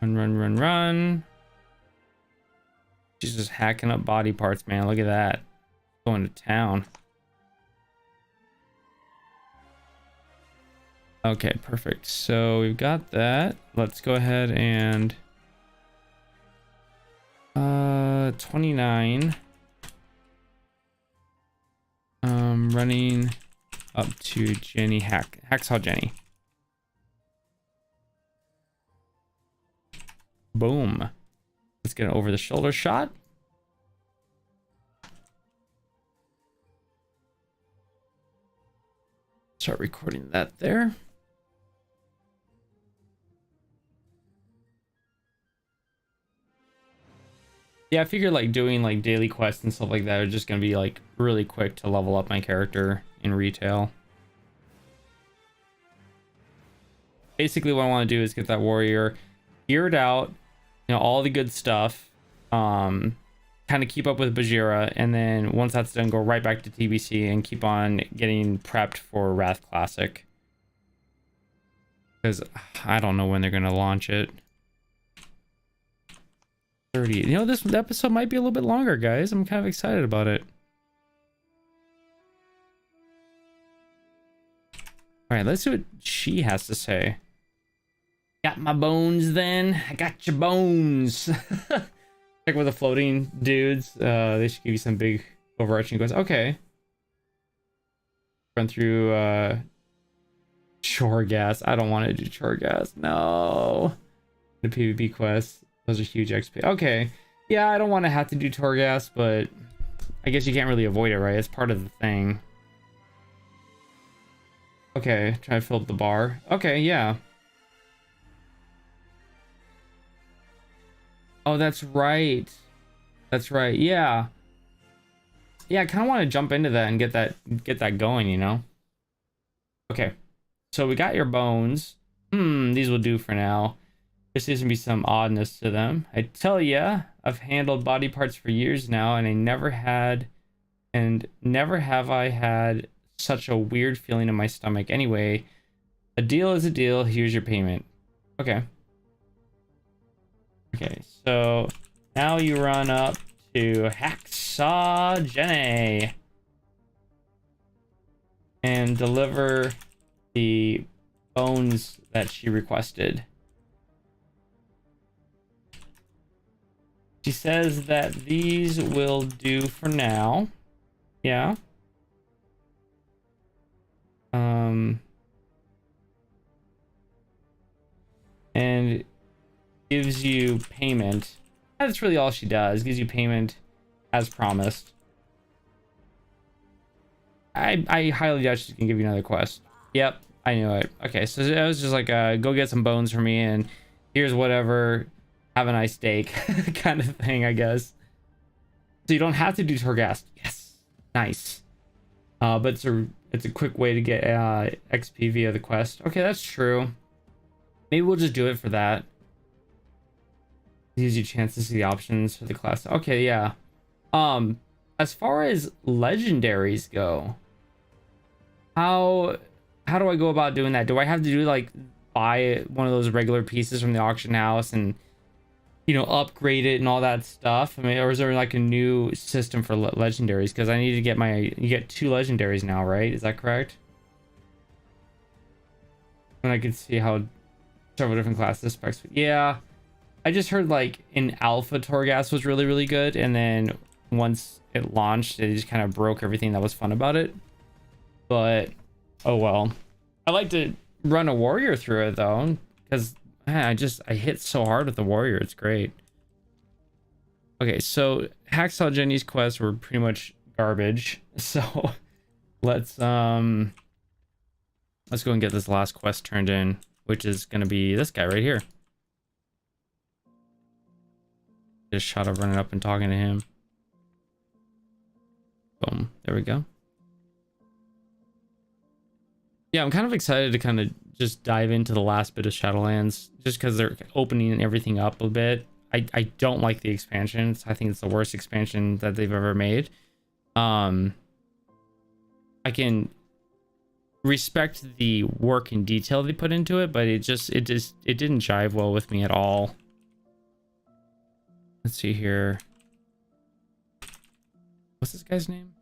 Run, run, run, run. She's just hacking up body parts, man. Look at that. Going to town. Okay, perfect. So we've got that. Let's go ahead and 29. Running up to Jenny Hacksaw Jenny. Boom. Let's get an over the shoulder shot. Start recording that there. Yeah, I figured like doing like daily quests and stuff like that are just gonna be like really quick to level up my character in retail. Basically what I want to do is get that warrior geared out, you know, all the good stuff, kind of keep up with Bajira, and then once that's done, go right back to TBC and keep on getting prepped for Wrath Classic. Because I don't know when they're gonna launch it. 30. You know, this episode might be a little bit longer, guys. I'm kind of excited about it. All right, let's see what she has to say. Got my bones then? I got your bones. Check with the floating dudes. They should give you some big overarching quests. Okay. Run through chore gas. I don't want to do chore gas. No. The PvP quests. Those are huge XP. Okay. Yeah, I don't want to have to do Torghast, but I guess you can't really avoid it, right? It's part of the thing. Okay, try to fill up the bar. Okay, yeah. Oh, that's right. That's right. Yeah. Yeah, I kind of want to jump into that and get that going, you know? Okay. So we got your bones. These will do for now. There seems to be some oddness to them. I tell ya, I've handled body parts for years now, and never have I had such a weird feeling in my stomach. Anyway, a deal is a deal. Here's your payment. Okay. Okay, so now you run up to Hacksaw Jenny and deliver the bones that she requested. She says that these will do for now. Yeah. And gives you payment. That's really all she does. Gives you payment as promised. I highly doubt she's gonna give you another quest. Yep, I knew it. Okay, so it was just like go get some bones for me, and here's whatever. Have a nice steak kind of thing, I guess. So you don't have to do Torghast. Yes, nice. But it's a quick way to get XP via the quest. Okay, that's true. Maybe we'll just do it for that. Gives you a chance to see the options for the class. Okay, yeah. As far as legendaries go, how how do I go about doing that? Do I have to do like buy one of those regular pieces from the auction house and upgrade it and all that stuff? I mean, or is there like a new system for legendaries? Because I need to get you get 2 legendaries now, right? Is that correct? And I could see how several different classes specs. Yeah, I just heard like in alpha Torghast was really, really good, and then once it launched, it just kind of broke everything that was fun about it. But oh well. I like to run a warrior through it though, because I hit so hard with the warrior. It's great. Okay, so Hacksaw Jenny's quests were pretty much garbage. So let's go and get this last quest turned in, which is gonna be this guy right here. Just shot of running up and talking to him. Boom. There we go. Yeah, I'm kind of excited to kind of just dive into the last bit of Shadowlands, just because they're opening everything up a bit. I don't like the expansions. I think it's the worst expansion that they've ever made. I can respect the work and detail they put into it, but it didn't jive well with me at all. Let's see here. What's this guy's name?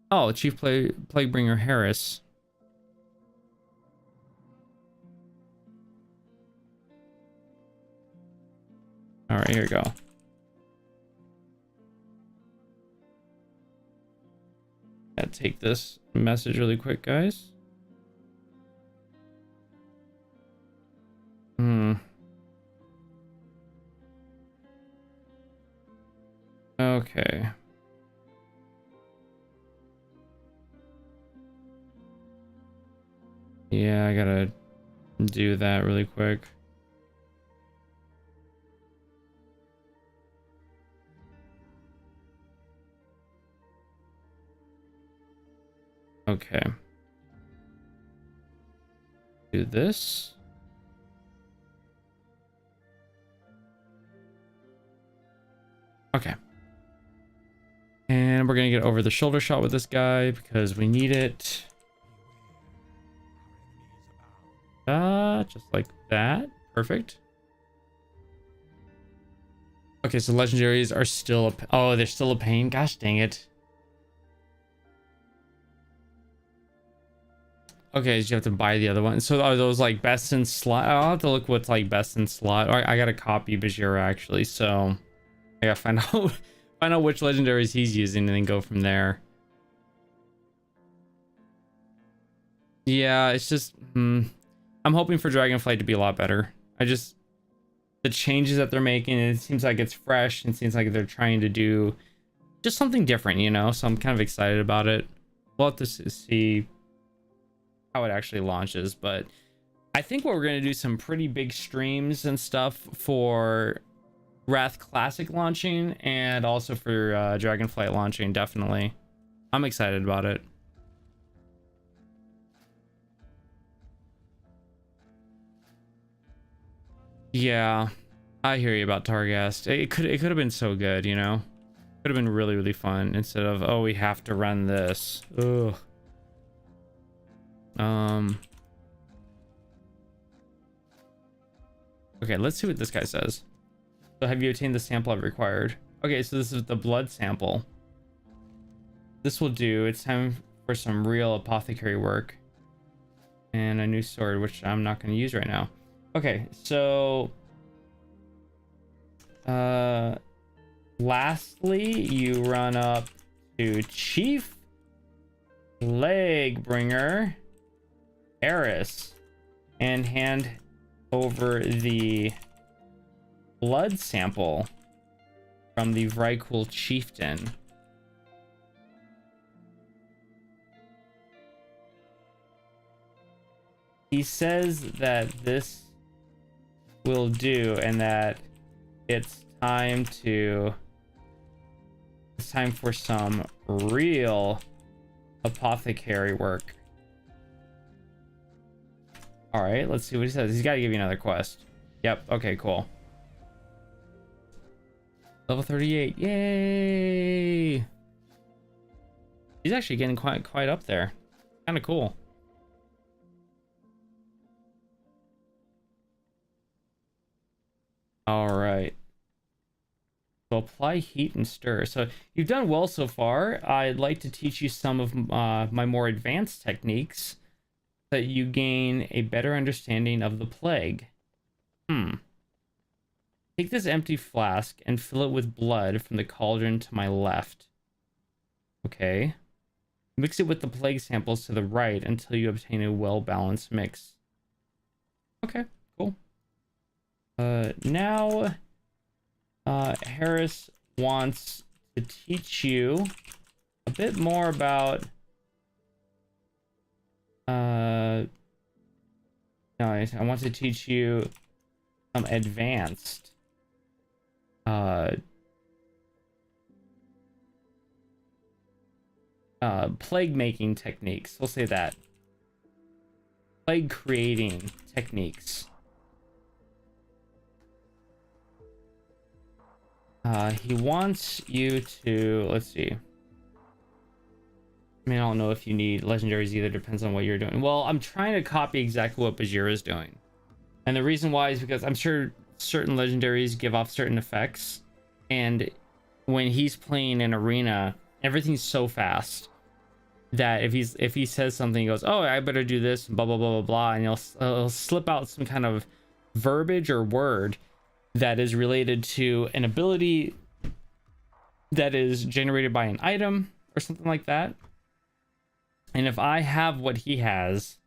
Oh, Chief Plaguebringer Harris. All right, here we go. Gotta take this message really quick, guys. Okay. Yeah, I gotta do that really quick. Okay. Do this. Okay. And we're gonna get over the shoulder shot with this guy because we need it. Just like that. Perfect. Okay, so legendaries are still oh, they're still a pain. Gosh dang it. Okay, so you have to buy the other one. So are those like best in slot? I'll have to look what's like best in slot. I got a copy Bajira actually, so I gotta find out find out which legendaries he's using and then go from there. Yeah, it's just I'm hoping for Dragonflight to be a lot better. The changes that they're making, it seems like it's fresh and seems like they're trying to do just something different, so I'm kind of excited about it. We'll have to see how it actually launches, but I think we're going to do some pretty big streams and stuff for Wrath Classic launching and also for Dragonflight launching. Definitely, I'm excited about it. Yeah, I hear you about Torghast. It could have been so good, could have been really, really fun instead of, oh, we have to run this. Ugh. Okay, let's see what this guy says. So have you obtained the sample I've required? Okay, so this is the blood sample. This will do. It's time for some real apothecary work. And a new sword, which I'm not going to use right now. Okay, so lastly, you run up to Chief Plaguebringer Eris and hand over the blood sample from the Vrykul chieftain. He says that this will do and that it's time for some real apothecary work. All right, let's see what he says. He's got to give you another quest. Yep. Okay, cool. Level 38. Yay. He's actually getting quite up there. Kind of cool. All right. So apply heat and stir. So you've done well so far. I'd like to teach you some of my more advanced techniques so that you gain a better understanding of the plague. Take this empty flask and fill it with blood from the cauldron to my left. Okay. Mix it with the plague samples to the right until you obtain a well-balanced mix. Okay, cool. Now, Harris wants to teach you a bit more about... No, I want to teach you some advanced... plague making techniques. We'll say that. Plague creating techniques. He wants you to, let's see. I mean, I don't know if you need legendaries either. Depends on what you're doing. Well, I'm trying to copy exactly what Bajir is doing. And the reason why is because I'm sure certain legendaries give off certain effects. And when he's playing an arena, everything's so fast that if he says something, he goes, oh, I better do this, blah blah blah blah blah, and he'll slip out some kind of verbiage or word that is related to an ability that is generated by an item or something like that. And if I have what he has,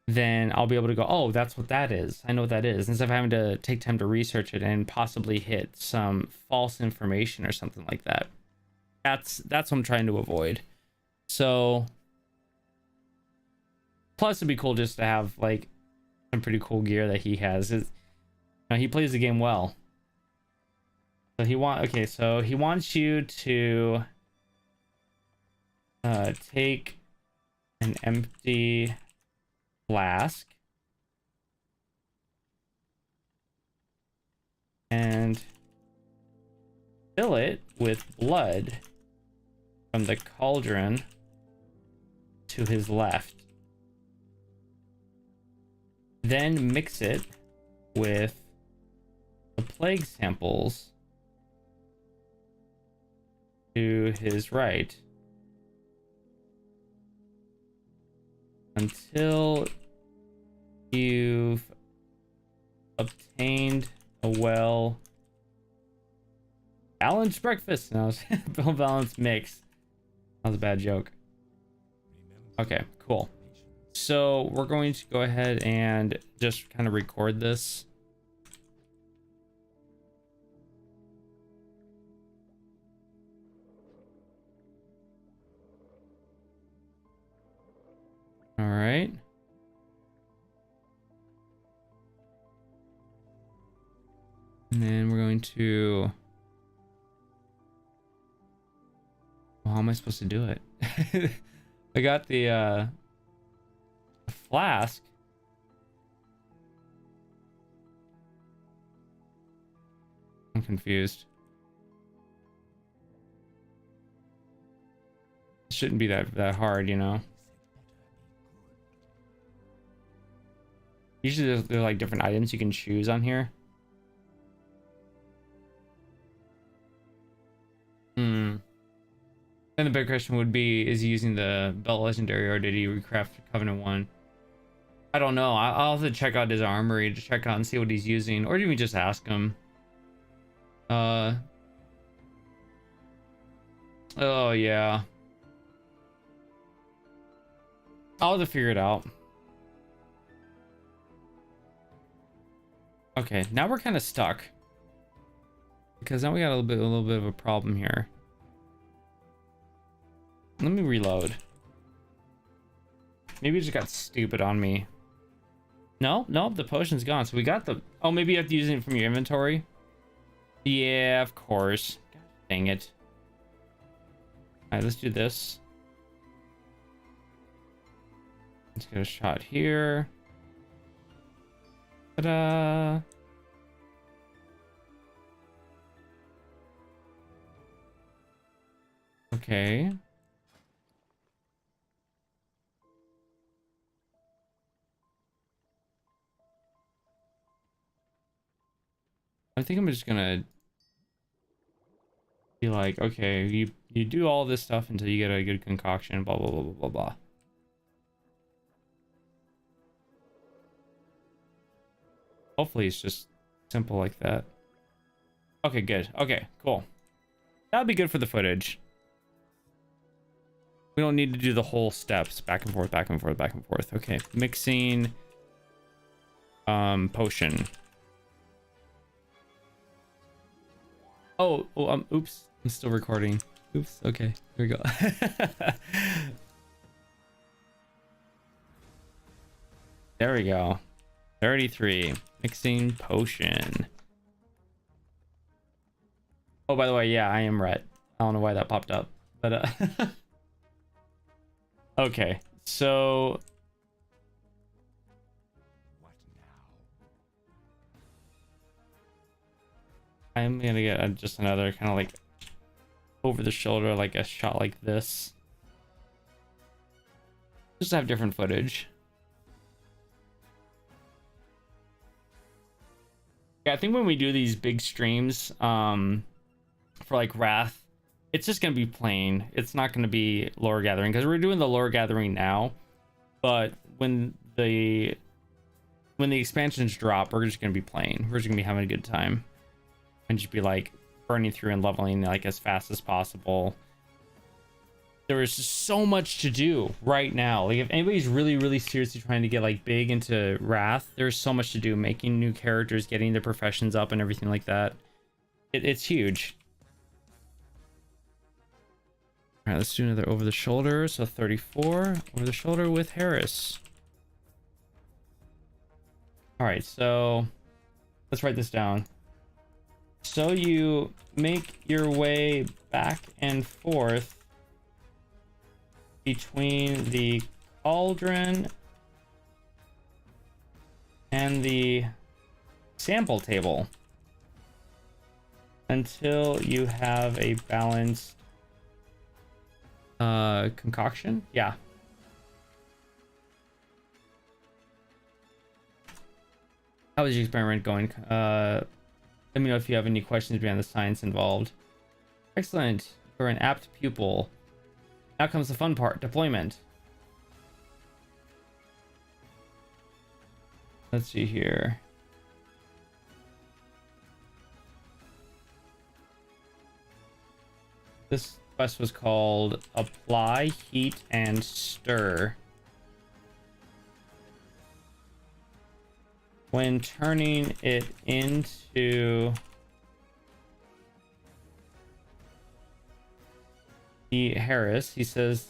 then I'll be able to go, oh, that's what that is. I know what that is. Instead of having to take time to research it and possibly hit some false information or something like that. That's what I'm trying to avoid. So, plus it'd be cool just to have like some pretty cool gear that he has. He plays the game well. So he wants you to take an empty flask and fill it with blood from the cauldron to his left. Then mix it with the plague samples to his right until you've obtained a balanced breakfast. No, well balanced mix. That was a bad joke. Okay, cool. So we're going to go ahead and just kind of record this. All right. And then we're going to... Well, how am I supposed to do it? I got the flask. I'm confused. It shouldn't be that hard, you know. Usually there's like different items you can choose on here. Then the big question would be, is he using the belt legendary or did he recraft Covenant 1? I don't know. I'll have to check out his armory to check out and see what he's using, or even just ask him. Oh yeah. I'll have to figure it out. Okay, now we're kind of stuck because now we got a little bit of a problem here. Let me reload. Maybe it just got stupid on me. No, the potion's gone. So we got the... Oh, maybe you have to use it from your inventory. Yeah, of course. God dang it. All right, let's do this. Let's get a shot here. Ta-da! Okay. I think I'm just gonna be like, okay, you do all this stuff until you get a good concoction, blah blah blah blah blah blah. Hopefully it's just simple like that. Okay, good. Okay, cool. That'll be good for the footage. We don't need to do the whole steps back and forth, back and forth, back and forth. Okay, mixing potion. Oops, I'm still recording. Oops, okay, here we go. There we go. 33, mixing potion. Oh, by the way, yeah, I am red. I don't know why that popped up, but okay, so What now? I'm gonna get just another kind of like over the shoulder, like a shot like this. Just to have different footage. Yeah, I think when we do these big streams, for like Wrath, it's just gonna be plain. It's not gonna be lore gathering because we're doing the lore gathering now. But when the expansions drop, we're just gonna be playing. We're just gonna be having a good time and just be like burning through and leveling like as fast as possible. There is just so much to do right now. Like if anybody's really seriously trying to get like big into Wrath, there's so much to do, making new characters, getting their professions up and everything like that. It's huge. All right, let's do another over the shoulder. So 34 over the shoulder with Harris. All right, so let's write this down. So you make your way back and forth between the cauldron and the sample table until you have a balanced concoction. Yeah. How is your experiment going? Let me know if you have any questions beyond the science involved. Excellent. You're an apt pupil. Now comes the fun part, deployment. Let's see here. This quest was called Apply, Heat, and Stir. When turning it into Harris, he says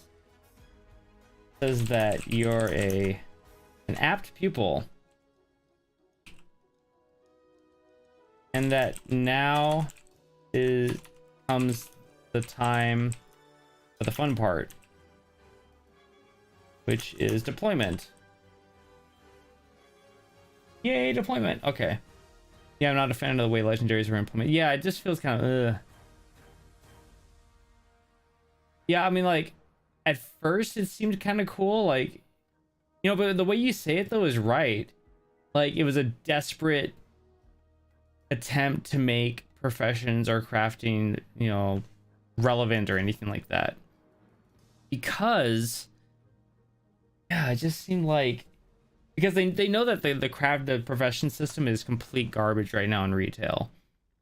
that you're an apt pupil and that now comes the time for the fun part, which is deployment. Yay, deployment. Okay. Yeah, I'm not a fan of the way legendaries are implemented. Yeah, it just feels kind of yeah, I mean, like, at first it seemed kind of cool, like, you know, but the way you say it, though, is right. Like, it was a desperate attempt to make professions or crafting, you know, relevant or anything like that. Because, yeah, it just seemed like, because they know that the profession system is complete garbage right now in retail.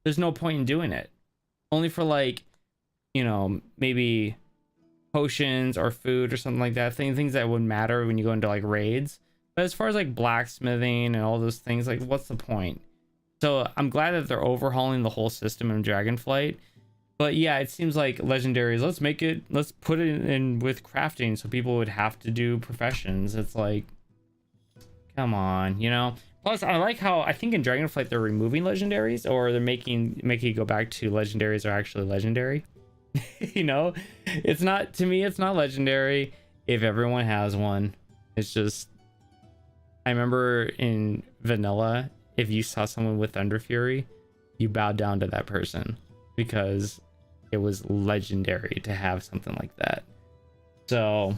There's no point in doing it. Only for, like, you know, maybe potions or food or something like that, things that would matter when you go into like raids. But as far as like blacksmithing and all those things, like what's the point? So I'm glad that they're overhauling the whole system in Dragonflight. But yeah, it seems like legendaries, let's put it in with crafting so people would have to do professions. It's like, come on, you know. Plus I like how I think in Dragonflight they're removing legendaries, or they're making it go back to legendaries are actually legendary. You know, it's not, to me it's not legendary if everyone has one. It's just, I remember in vanilla, if you saw someone with Thunder Fury, you bowed down to that person because it was legendary to have something like that. So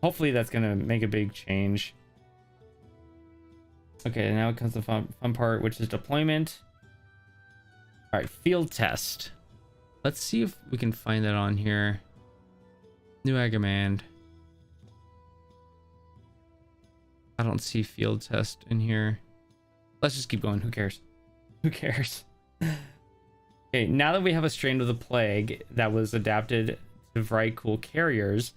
hopefully that's gonna make a big change. Okay, now it comes to the fun part, which is deployment. All right, field test. Let's see if we can find that on here. New Agamand. I don't see field test in here. Let's just keep going. Who cares? Who cares? Okay, now that we have a strain of the plague that was adapted to very cool carriers,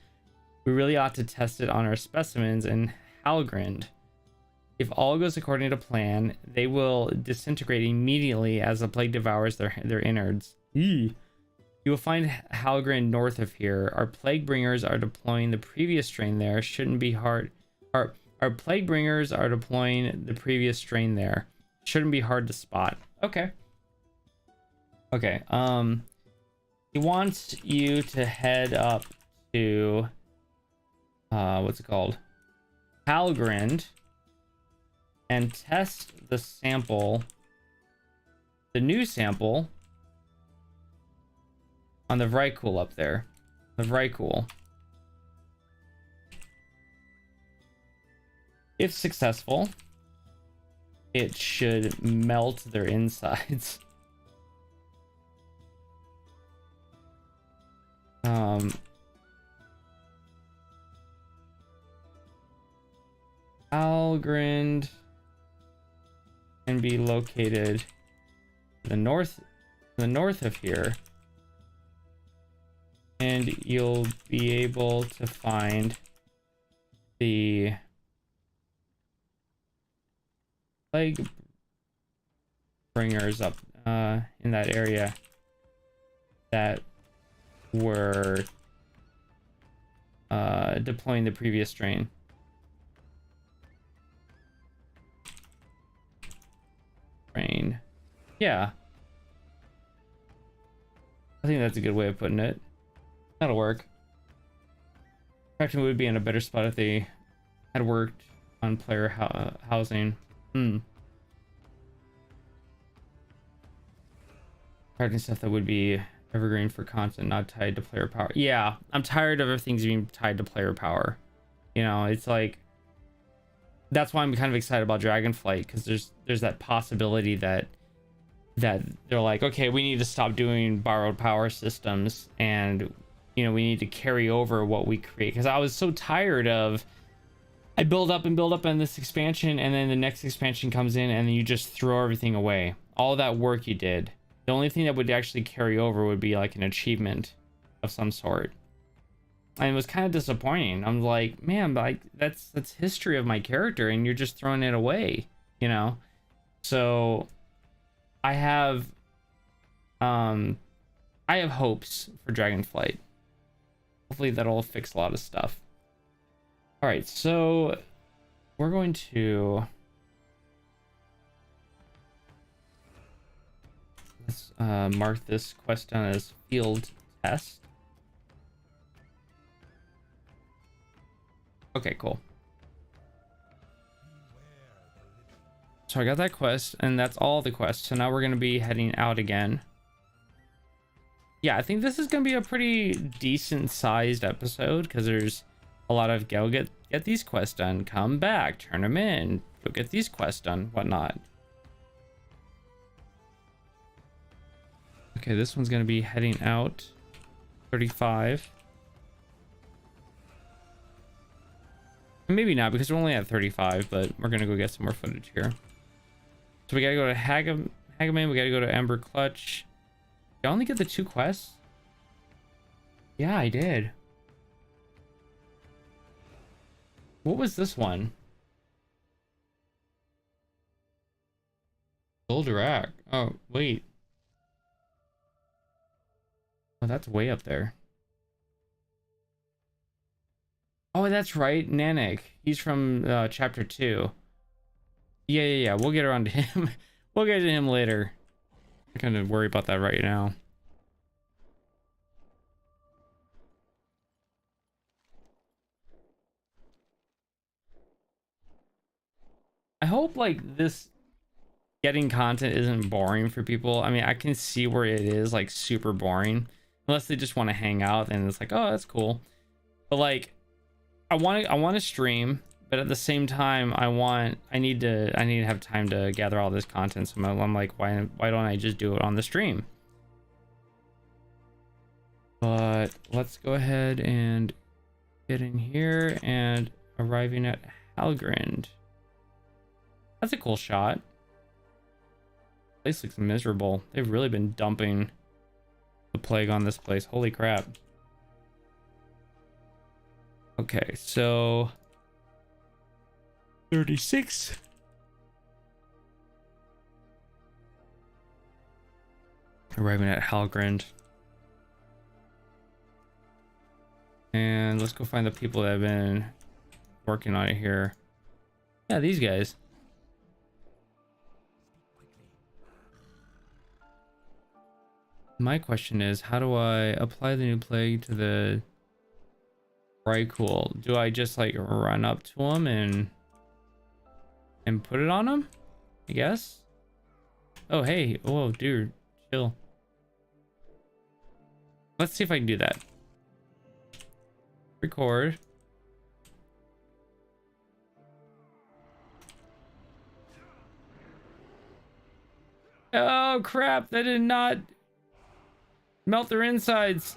we really ought to test it on our specimens in Halgrind. If all goes according to plan, they will disintegrate immediately as the plague devours their innards. Eee. You will find Halgrind north of here. Our plague bringers are deploying the previous strain there. Shouldn't be hard. Our plague bringers are deploying the previous strain there. Shouldn't be hard to spot. Okay. Okay. He wants you to head up to what's it called? Halgrind, and test the sample, the new sample, on the Vrykul up there. The Vrykul. If successful, it should melt their insides. Halgrind can be located to the north of here, and you'll be able to find the plague bringers up in that area that were deploying the previous strain. Yeah, I think that's a good way of putting it. That'll work. Faction would be in a better spot if they had worked on player housing. Crafting stuff that would be evergreen for content, not tied to player power. Yeah, I'm tired of everything being tied to player power. You know, it's like, that's why I'm kind of excited about Dragonflight, because there's that possibility that they're like, okay, we need to stop doing borrowed power systems, and you know, we need to carry over what we create. Because I was so tired of, I build up in this expansion, and then the next expansion comes in and then you just throw everything away, all that work you did. The only thing that would actually carry over would be like an achievement of some sort, and it was kind of disappointing. I'm like, man, like that's history of my character and you're just throwing it away, you know. So I have hopes for Dragonflight. Hopefully that'll fix a lot of stuff. All right, so we're going to, let's mark this quest down as field test. Okay, cool. So I got that quest, and that's all the quests. So now we're going to be heading out again. Yeah, I think this is going to be a pretty decent sized episode, because there's a lot of go get these quests done, come back, turn them in, go get these quests done, whatnot. Okay, this one's going to be heading out 35. Maybe not, because we're only at 35, but we're going to go get some more footage here. So we got to go to Hagaman, we got to go to Ember Clutch. Did I only get the 2 quests? Yeah, I did. What was this one? Goldorak. Oh, wait. Oh, that's way up there. Oh, that's right, Nanik. He's from chapter 2. Yeah. We'll get around to him. We'll get to him later. I'm gonna worry about that right now. I hope like this getting content isn't boring for people. I mean, I can see where it is like super boring, unless they just want to hang out and it's like, oh, that's cool. But like, I want to stream, but at the same time, I need to have time to gather all this content. So I'm like, why don't I just do it on the stream? But let's go ahead and get in here and arriving at Halgrind. That's a cool shot. Place looks miserable. They've really been dumping the plague on this place. Holy crap. Okay, so 36. Arriving at Halgrind. And let's go find the people that have been working on it here. Yeah, these guys. My question is, how do I apply the new plague to the Cool? Do I just like run up to them and put it on them? I guess. Oh, hey. Whoa, dude. Chill. Let's see if I can do that. Record. Oh, crap. That did not melt their insides.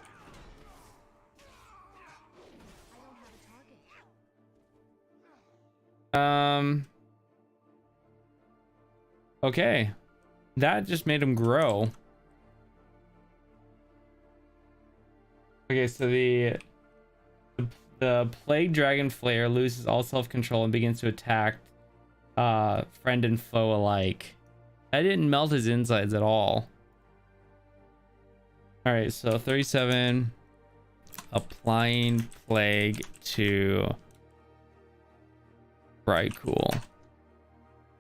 Okay. That just made them grow. Okay, so the plague dragon flayer loses all self-control and begins to attack friend and foe alike. That didn't melt his insides at all. All right, so 37, applying plague to Cool.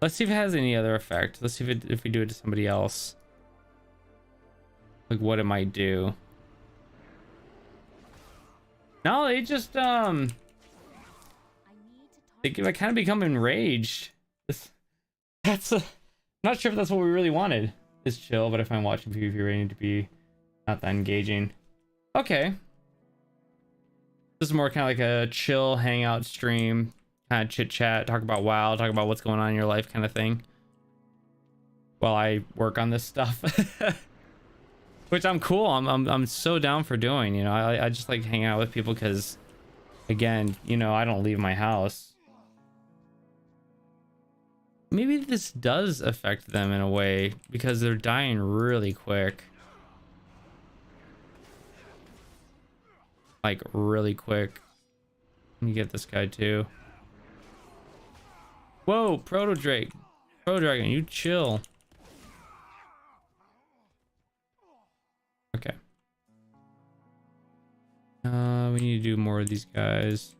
Let's see if it has any other effect. Let's see if we do it to somebody else, like what it might do. No, they just they kind of become enraged. That's not sure if that's what we really wanted. It's chill, but I find watching PvP rating to be not that engaging. Okay. This is more kind of like a chill hangout stream, kind of chit chat, talk about WoW, talk about what's going on in your life kind of thing, while I work on this stuff. Which I'm cool. I'm so down for doing, you know. I just like hanging out with people because, again, you know, I don't leave my house. Maybe this does affect them in a way because they're dying really quick. Like really quick. Let me get this guy too. Whoa, Proto Dragon, you chill. Okay. We need to do more of these guys.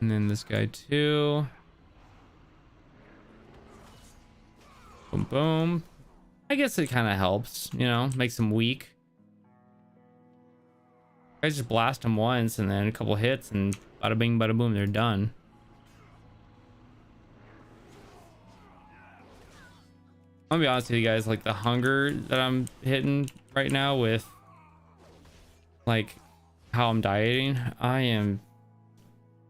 And then this guy too. Boom, boom. I guess it kind of helps, you know, makes them weak. I just blast them once and then a couple hits and bada bing, bada boom, they're done. I'm gonna be honest with you guys, like the hunger that I'm hitting right now with like how I'm dieting, I am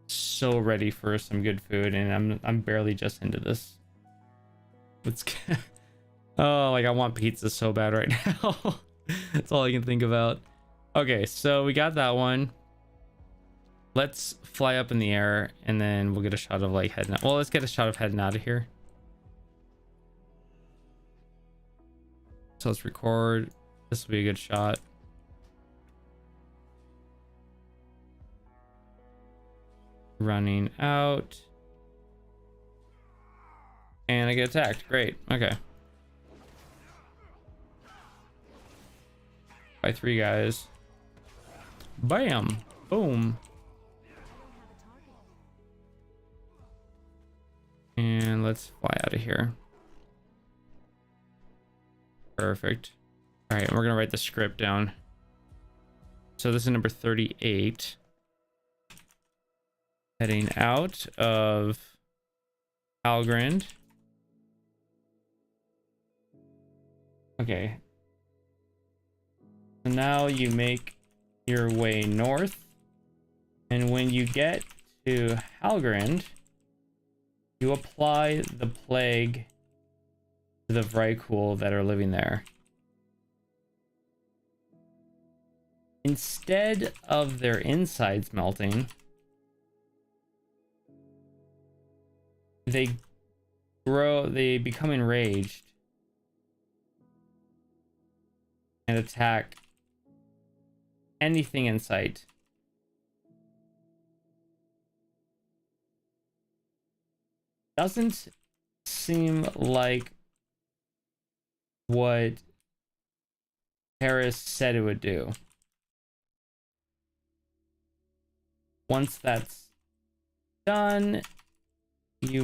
so ready for some good food and I'm barely just into this. It's oh, like I want pizza so bad right now. That's all I can think about. Okay, so we got that one. Let's fly up in the air and then we'll get a shot of like heading out. Well, let's get a shot of heading out of here. So let's record. This will be a good shot. Running out. And I get attacked. Great. Okay. By 3 guys. Bam. Boom. And let's fly out of here. Perfect. All right, we're gonna write the script down. So this is number 38. Heading out of Halgrind. Okay. So now you make your way north And when you get to Halgrand, you apply the plague to the Vrykul that are living there. Instead of their insides melting, they become enraged and attack anything in sight. Doesn't seem like what Paris said it would do. Once that's done, you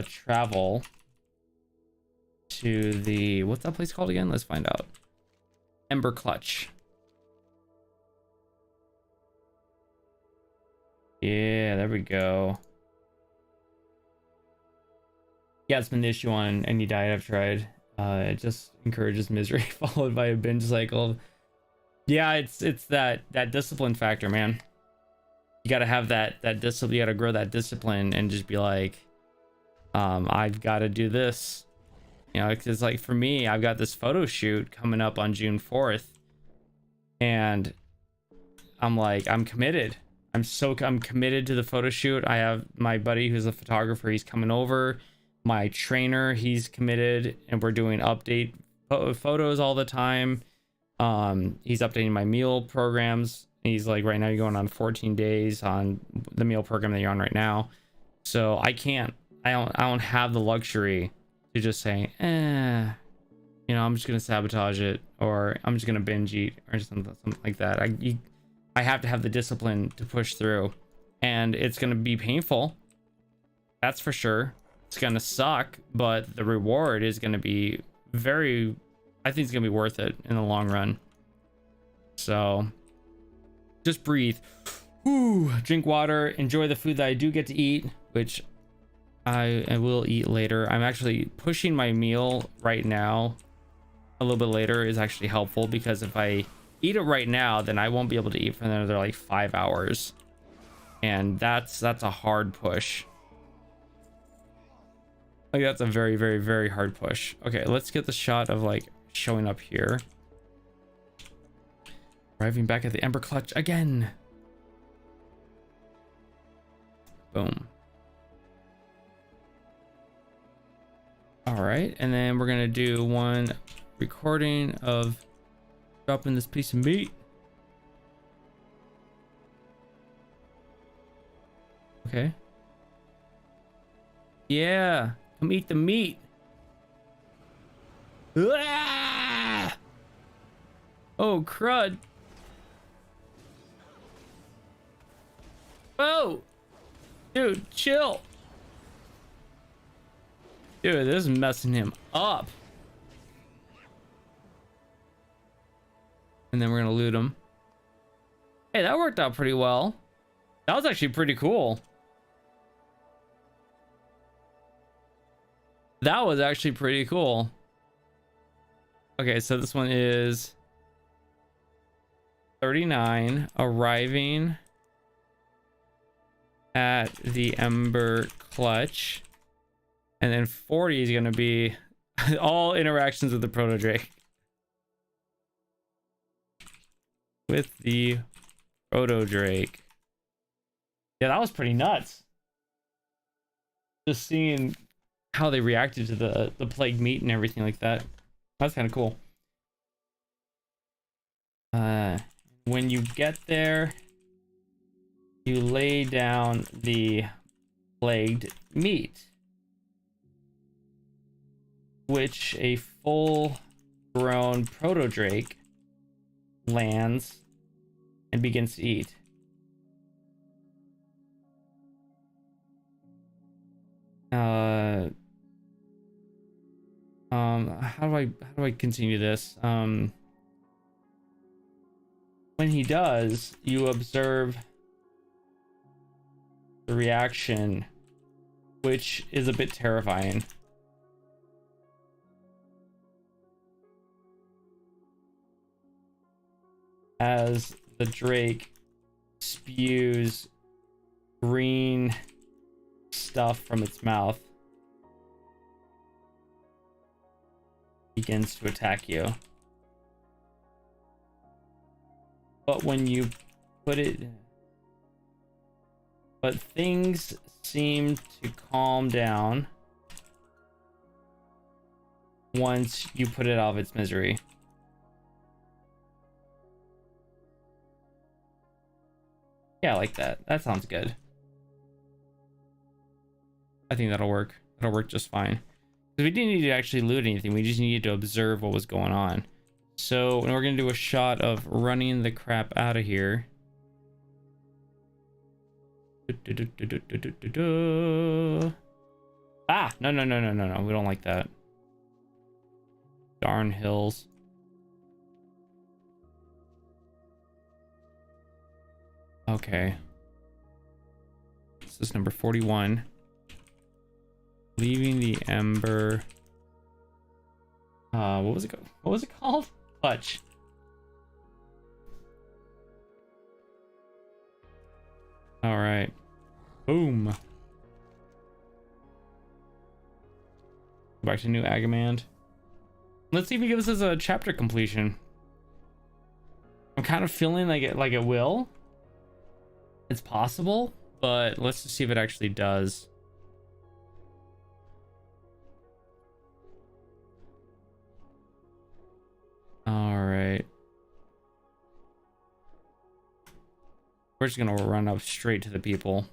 travel to the, what's that place called again? Let's find out. Ember Clutch. Yeah, there we go. Yeah, it's been the issue on any diet I've tried. It just encourages misery followed by a binge cycle. Yeah, it's that discipline factor, man. You gotta have that discipline. You gotta grow that discipline and just be like, I've got to do this. You know, because like for me, I've got this photo shoot coming up on June 4th, and I'm like, I'm committed. I'm committed to the photo shoot. I have my buddy who's a photographer. He's coming over. My trainer, he's committed, and we're doing update photos all the time. He's updating my meal programs. He's like, right now you're going on 14 days on the meal program that you're on right now. So I don't have the luxury to just say, you know, I'm just gonna sabotage it, or I'm just gonna binge eat, or something like that. I have to have the discipline to push through, and it's gonna be painful. That's for sure. It's gonna suck, but the reward is gonna be I think it's gonna be worth it in the long run. So just breathe. Ooh, drink water, enjoy the food that I do get to eat, which I will eat later. I'm actually pushing my meal right now. A little bit later is actually helpful, because if I eat it right now, then I won't be able to eat for another like 5 hours, and that's a hard push. Like, that's a very, very, very hard push. Okay, let's get the shot of like showing up here, arriving back at the Ember Clutch again. Boom. All right, and then we're gonna do one recording of dropping this piece of meat. Okay. Yeah, come eat the meat. Ah! Oh, crud. Whoa. Dude, chill. Dude, this is messing him up. And then we're gonna loot him. Hey, that worked out pretty well. That was actually pretty cool. That was actually pretty cool. Okay, so this one is 39, arriving at the Ember Clutch. And then 40 is going to be all interactions with the Proto Drake. With the Proto Drake. Yeah, that was pretty nuts. Just seeing how they reacted to the plague meat and everything like that. That's kind of cool. When you get there, you lay down the plagued meat, which a full-grown Proto Drake lands and begins to eat. How do I continue this? When he does, you observe the reaction, which is a bit terrifying. as the drake spews green stuff from its mouth, begins to attack you. But when you put it, but things seem to calm down once you put it out of its misery. Yeah, I like that. That sounds good. I think that'll work. That'll work just fine. Because we didn't need to actually loot anything. We just needed to observe what was going on. So we're going to do a shot of running the crap out of here. Ah! No, no, no, no, no, no. We don't like that. Darn hills. Okay. This is number 41. Leaving the Ember. What was it called? What was it called? Hutch. All right. Boom. Back to New Agamand. Let's see if it gives us a chapter completion. I'm kind of feeling like it will. It's possible, but let's just see if it actually does. All right. We're just gonna run up straight to the people.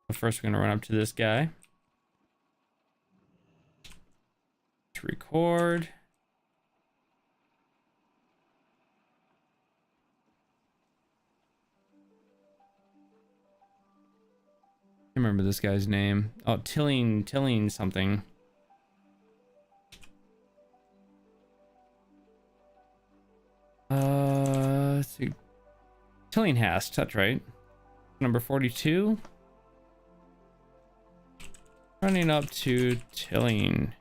But first, we're gonna run up to this guy. To record. I remember this guy's name. Oh, Tilling something. Let's see. Tillinghast, that's right. Number 42. Running up to Tillinghast.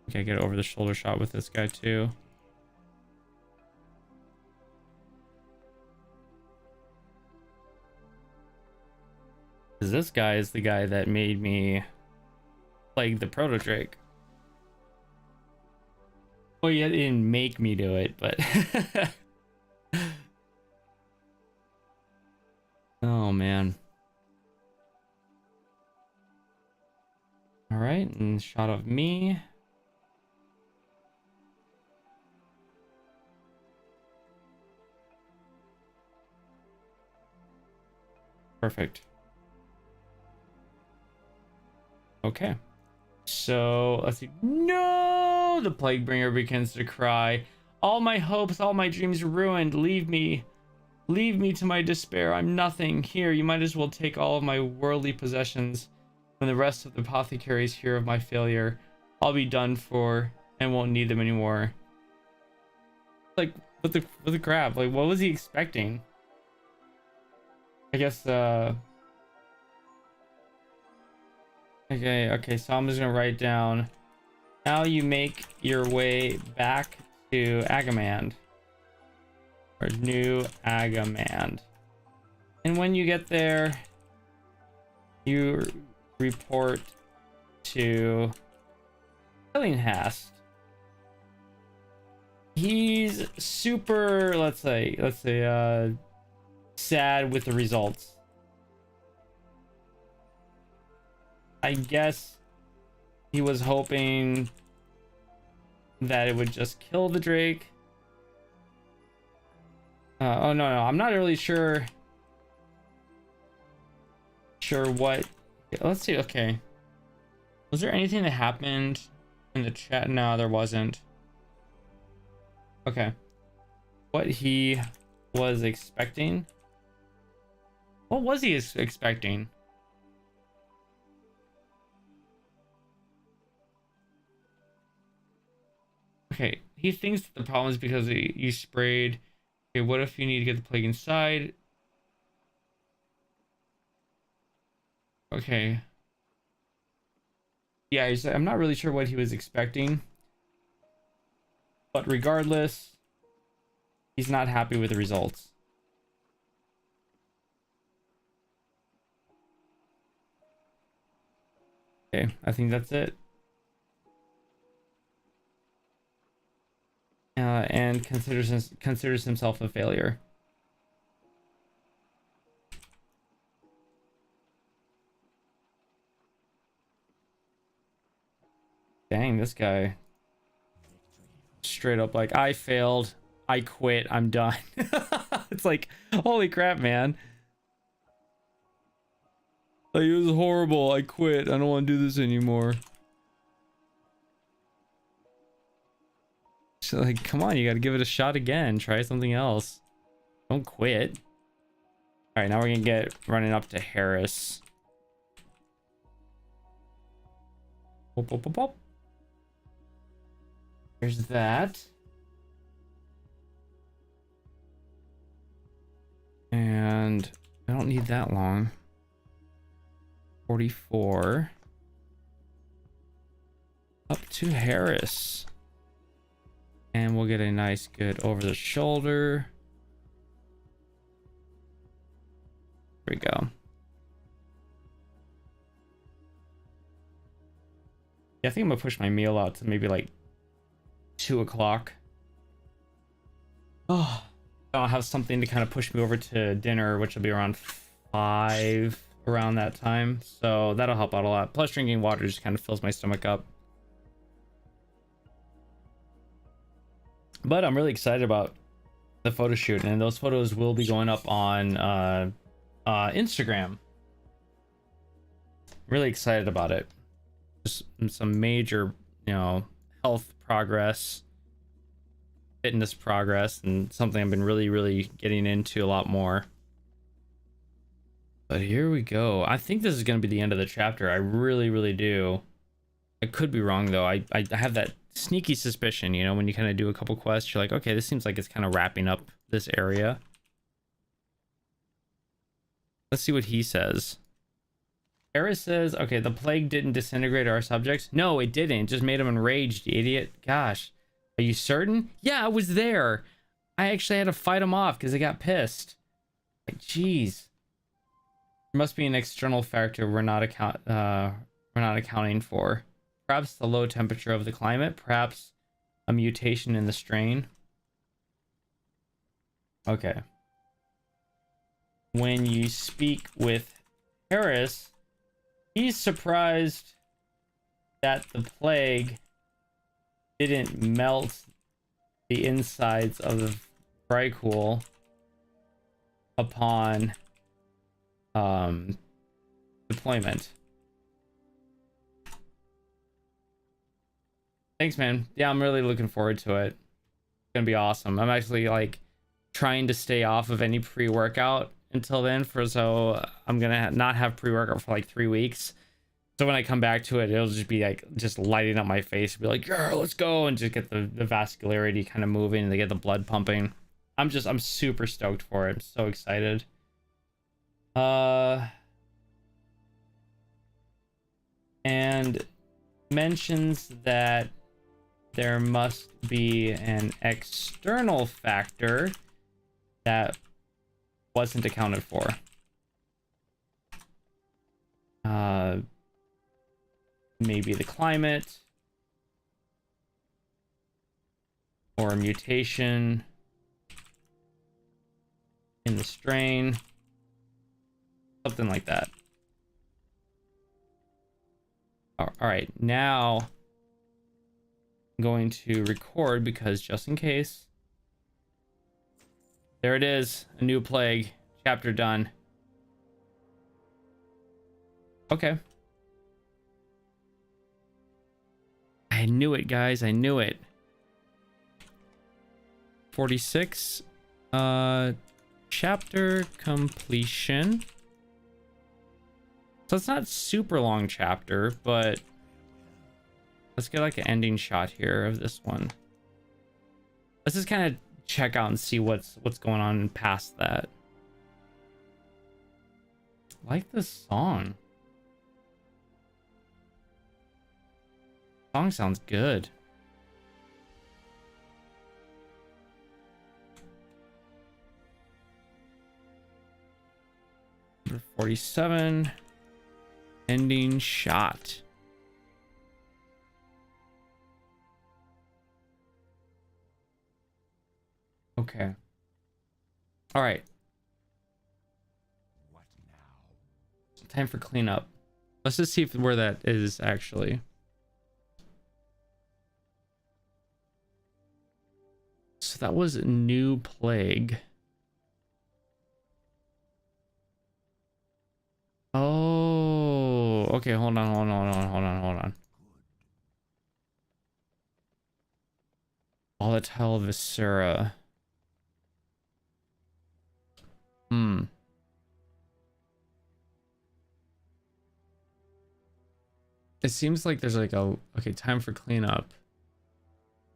Okay, get over the shoulder shot with this guy too. Because this guy is the guy that made me plague the Proto Drake. Well, yeah, it didn't make me do it, but oh man. All right, and shot of me. Perfect. Okay. So let's see. No, the Plaguebringer begins to cry. All my hopes, all my dreams ruined. Leave me. Leave me to my despair. I'm nothing. Here, you might as well take all of my worldly possessions. When the rest of the apothecaries hear of my failure, I'll be done for and won't need them anymore. Like, with the crap, like, what was he expecting? I guess, okay, so I'm just gonna write down, now you make your way back to Agamand. Or New Agamand. And when you get there, you report to Tillinghast. He's super, let's say, sad with the results. I guess he was hoping that it would just kill the Drake. Oh no, I'm not really sure what. Let's see. Okay, was there anything that happened in the chat? No, there wasn't. Okay, what he was expecting. What was he expecting? Okay, he thinks that the problem is because you sprayed. Okay, what if you need to get the plague inside? Okay. Yeah, I'm not really sure what he was expecting. But regardless, he's not happy with the results. Okay, I think that's it. And considers himself a failure. Dang, this guy straight up like, I failed, I quit, I'm done. It's like, holy crap, man. Like, it was horrible, I quit, I don't want to do this anymore. So like, come on, you gotta give it a shot again, try something else, don't quit. All right, now we're gonna get running up to Harris. Whoop, whoop, whoop, whoop. There's that. And I don't need that long. 44. Up to Harris. And we'll get a nice good over the shoulder. There we go. Yeah, I think I'm gonna push my meal out to maybe like 2 o'clock. Oh, I'll have something to kind of push me over to dinner, which will be around 5, around that time. So that'll help out a lot. Plus, drinking water just kind of fills my stomach up. But I'm really excited about the photo shoot, and those photos will be going up on Instagram. Really excited about it. Just some major, health progress, fitness progress, and something I've been really getting into a lot more. But here we go. I think this is going to be the end of the chapter. I really do. I could be wrong though. I have that sneaky suspicion, when you kind of do a couple quests, you're like, okay, this seems like it's kind of wrapping up this area. Let's see what he says. Harris says, okay, the plague didn't disintegrate our subjects. No, it didn't. It just made them enraged, you idiot. Gosh. Are you certain? Yeah, I was there. I actually had to fight them off because they got pissed. Like, jeez. There must be an external factor we're not accounting for. Perhaps the low temperature of the climate. Perhaps a mutation in the strain. Okay. When you speak with Harris, he's surprised that the plague didn't melt the insides of the Brycool upon deployment. Thanks, man. Yeah, I'm really looking forward to it. It's gonna be awesome. I'm actually like trying to stay off of any pre-workout until then, so I'm gonna not have pre-workout for like 3 weeks. So when I come back to it, it'll just be like just lighting up my face, be like, yeah, let's go, and just get the vascularity kind of moving and they get the blood pumping. I'm super stoked for it. I'm so excited. And mentions that there must be an external factor that wasn't accounted for. Maybe the climate, or a mutation in the strain, something like that. All right, now I'm going to record because just in case. There it is, a new plague, chapter done. Okay. I knew it, guys. I knew it. 46. Chapter completion. So it's not super long chapter, but let's get like an ending shot here of this one. Let's just kind of check out and see what's going on past that. I like this song. Song sounds good. 47. Ending shot. Okay. All right. What now? Time for cleanup. Let's just see where that is actually. So that was new plague. Oh, okay. Hold on. Volatile viscera. It seems like there's like a okay, time for cleanup.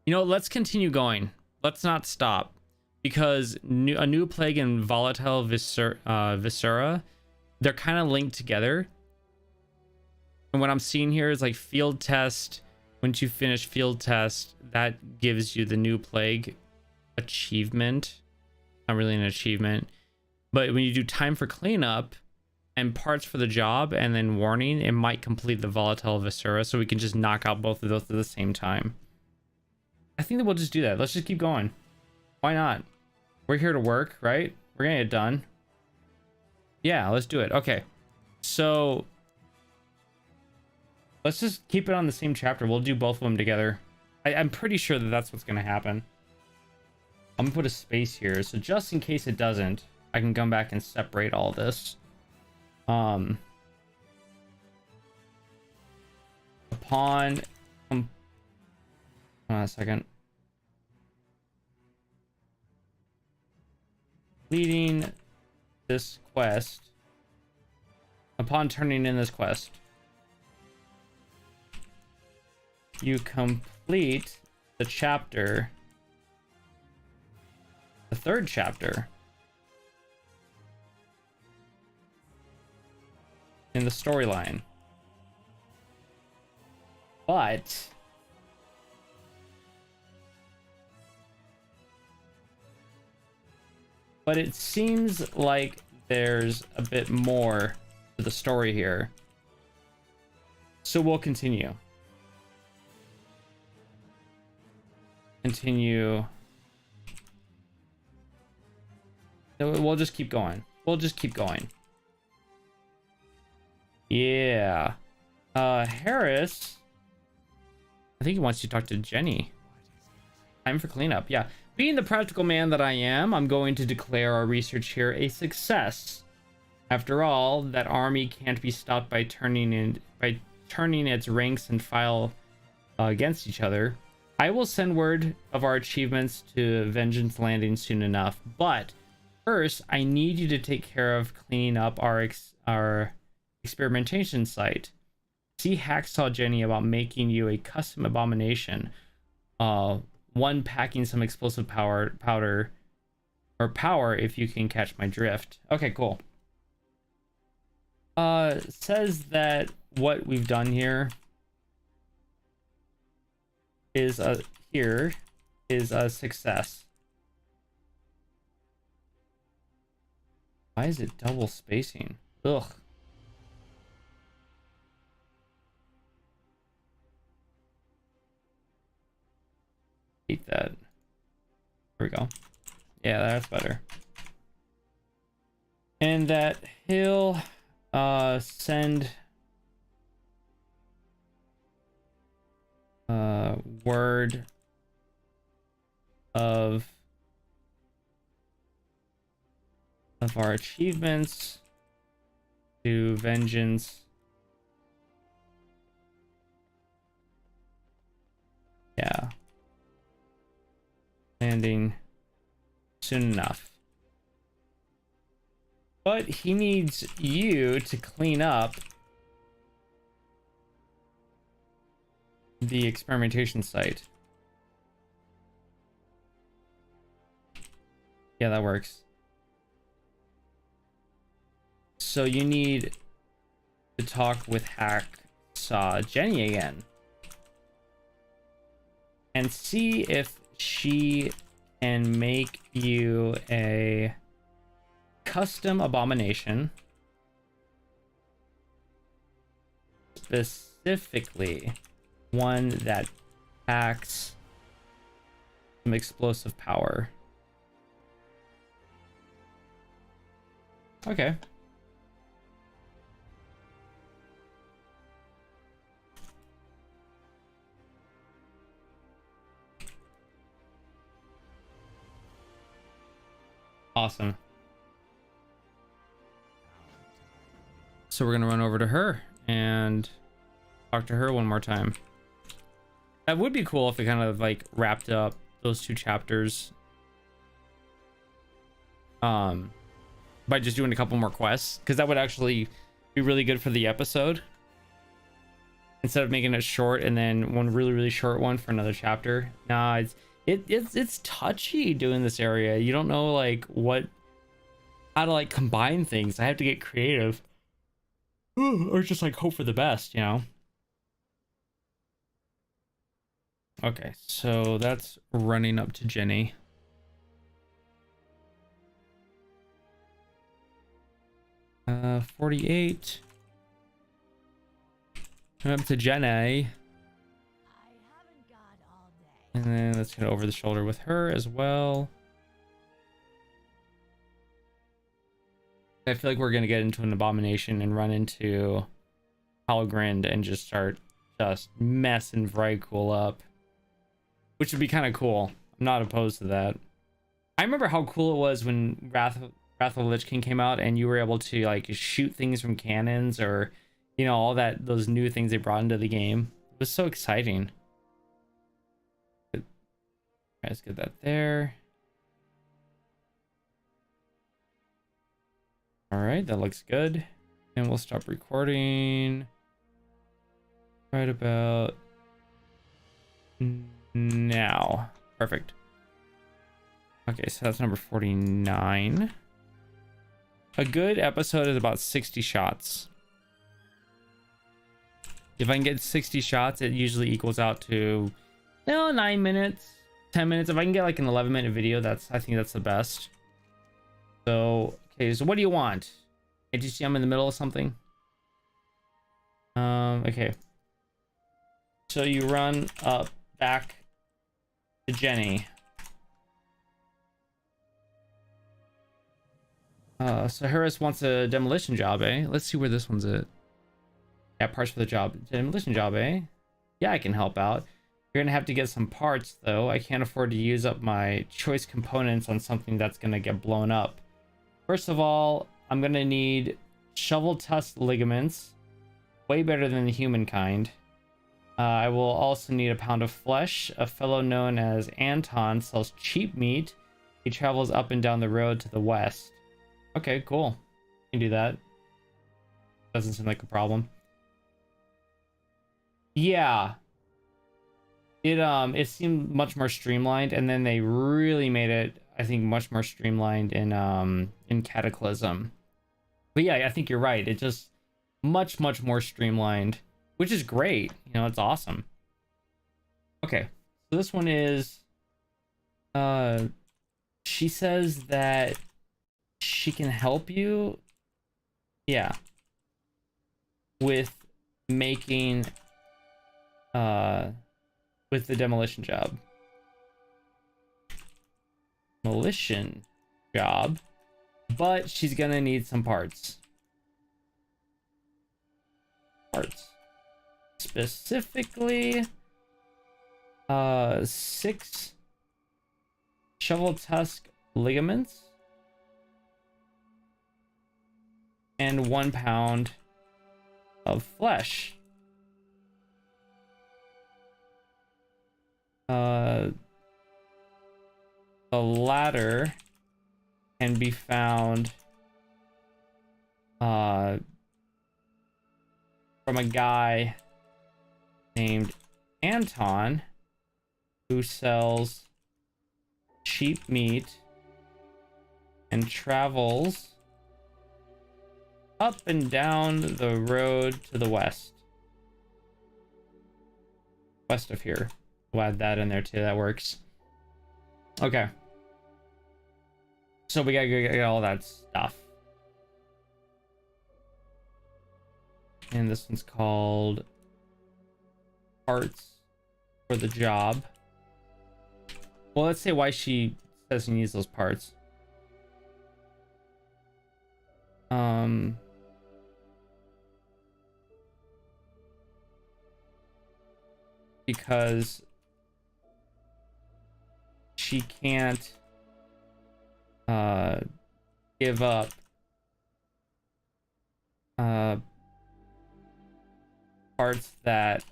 You know, let's continue going. Let's not stop because a new plague and volatile viscera, they're kind of linked together. And what I'm seeing here is like field test. Once you finish field test, that gives you the new plague achievement. Not really an achievement, but when you do time for cleanup and parts for the job and then warning, it might complete the volatile viscera, so we can just knock out both of those at the same time. I think that we'll just do that. Let's just keep going. Why not? We're here to work, right? We're gonna get it done. Yeah, let's do it. Okay, so let's just keep it on the same chapter. We'll do both of them together. I'm pretty sure that that's what's gonna happen. I'm gonna put a space here, so just in case it doesn't, I can come back and separate all this. Upon hold on a second. Completing this quest. Upon turning in this quest, you complete the chapter, the third chapter in the storyline. But it seems like there's a bit more to the story here. So we'll continue. No, we'll just keep going. Yeah. Harris, I think he wants you to talk to Jenny. Time for cleanup. Yeah. Being the practical man that I am, I'm going to declare our research here a success. After all, that army can't be stopped by turning its ranks and file against each other. I will send word of our achievements to Vengeance Landing soon enough, but first, I need you to take care of cleaning up our experimentation site. See Hacksaw Jenny about making you a custom abomination. One packing some explosive power if you can catch my drift. Okay, cool. Says that what we've done here is a success. Why is it double spacing? Ugh. Hate that. There we go. Yeah, that's better. And that he'll send word of our achievements to Vengeance. Yeah. Landing soon enough. But he needs you to clean up the experimentation site. Yeah, that works. So you need to talk with Hacksaw Jenny again and see if she can make you a custom abomination specifically one that packs some explosive power. Okay. Awesome. So we're gonna run over to her and talk to her one more time. That would be cool if it kind of like wrapped up those 2 chapters by just doing a couple more quests, because that would actually be really good for the episode instead of making it short and then one really short one for another chapter. Nah, it's touchy doing this area. You don't know like how to like combine things. I have to get creative or just like hope for the best, you know. Okay, so that's running up to Jenny. Uh, 48. Up to Jenny. I haven't got all day. And then let's get over the shoulder with her as well. I feel like we're gonna get into an abomination and run into Halgrind and just start messing Vrykul up, which would be kind of cool. I'm not opposed to that. I remember how cool it was when Wrath of the Lich King came out and you were able to like shoot things from cannons, or you know, all those new things they brought into the game. It was so exciting. Let's get that there. All right, that looks good. And we'll stop recording right about now. Perfect. Okay, so that's number 49. A good episode is about 60 shots. If I can get 60 shots, it usually equals out to 9 minutes, 10 minutes. If I can get like an 11-minute video, I think that's the best. So, okay, so what do you want? Did you see I'm in the middle of something? Okay. So you run up back to Jenny. So Harris wants a demolition job, eh? Let's see where this one's at. Yeah, parts for the job. Demolition job, eh? Yeah, I can help out. You're gonna have to get some parts, though. I can't afford to use up my choice components on something that's gonna get blown up. First of all, I'm gonna need shovel tusk ligaments. Way better than the humankind. I will also need a pound of flesh. A fellow known as Anton sells cheap meat. He travels up and down the road to the west. Okay, cool. You can do that. Doesn't seem like a problem. Yeah. It seemed much more streamlined, and then they really made it, I think, much more streamlined in Cataclysm. But yeah, I think you're right. It just much more streamlined, which is great. You know, it's awesome. Okay. So this one is she says that she can help you, yeah, with making with the demolition job. Demolition job, but she's gonna need some parts. Specifically 6 shovel tusk ligaments and 1 pound of flesh. The latter can be found from a guy named Anton who sells cheap meat and travels up and down the road to the west of here. We'll add that in there too. That works. Okay. So we gotta go get all that stuff. And this one's called Parts for the Job. Well, let's say why she says she needs those parts. Because she can't give up parts that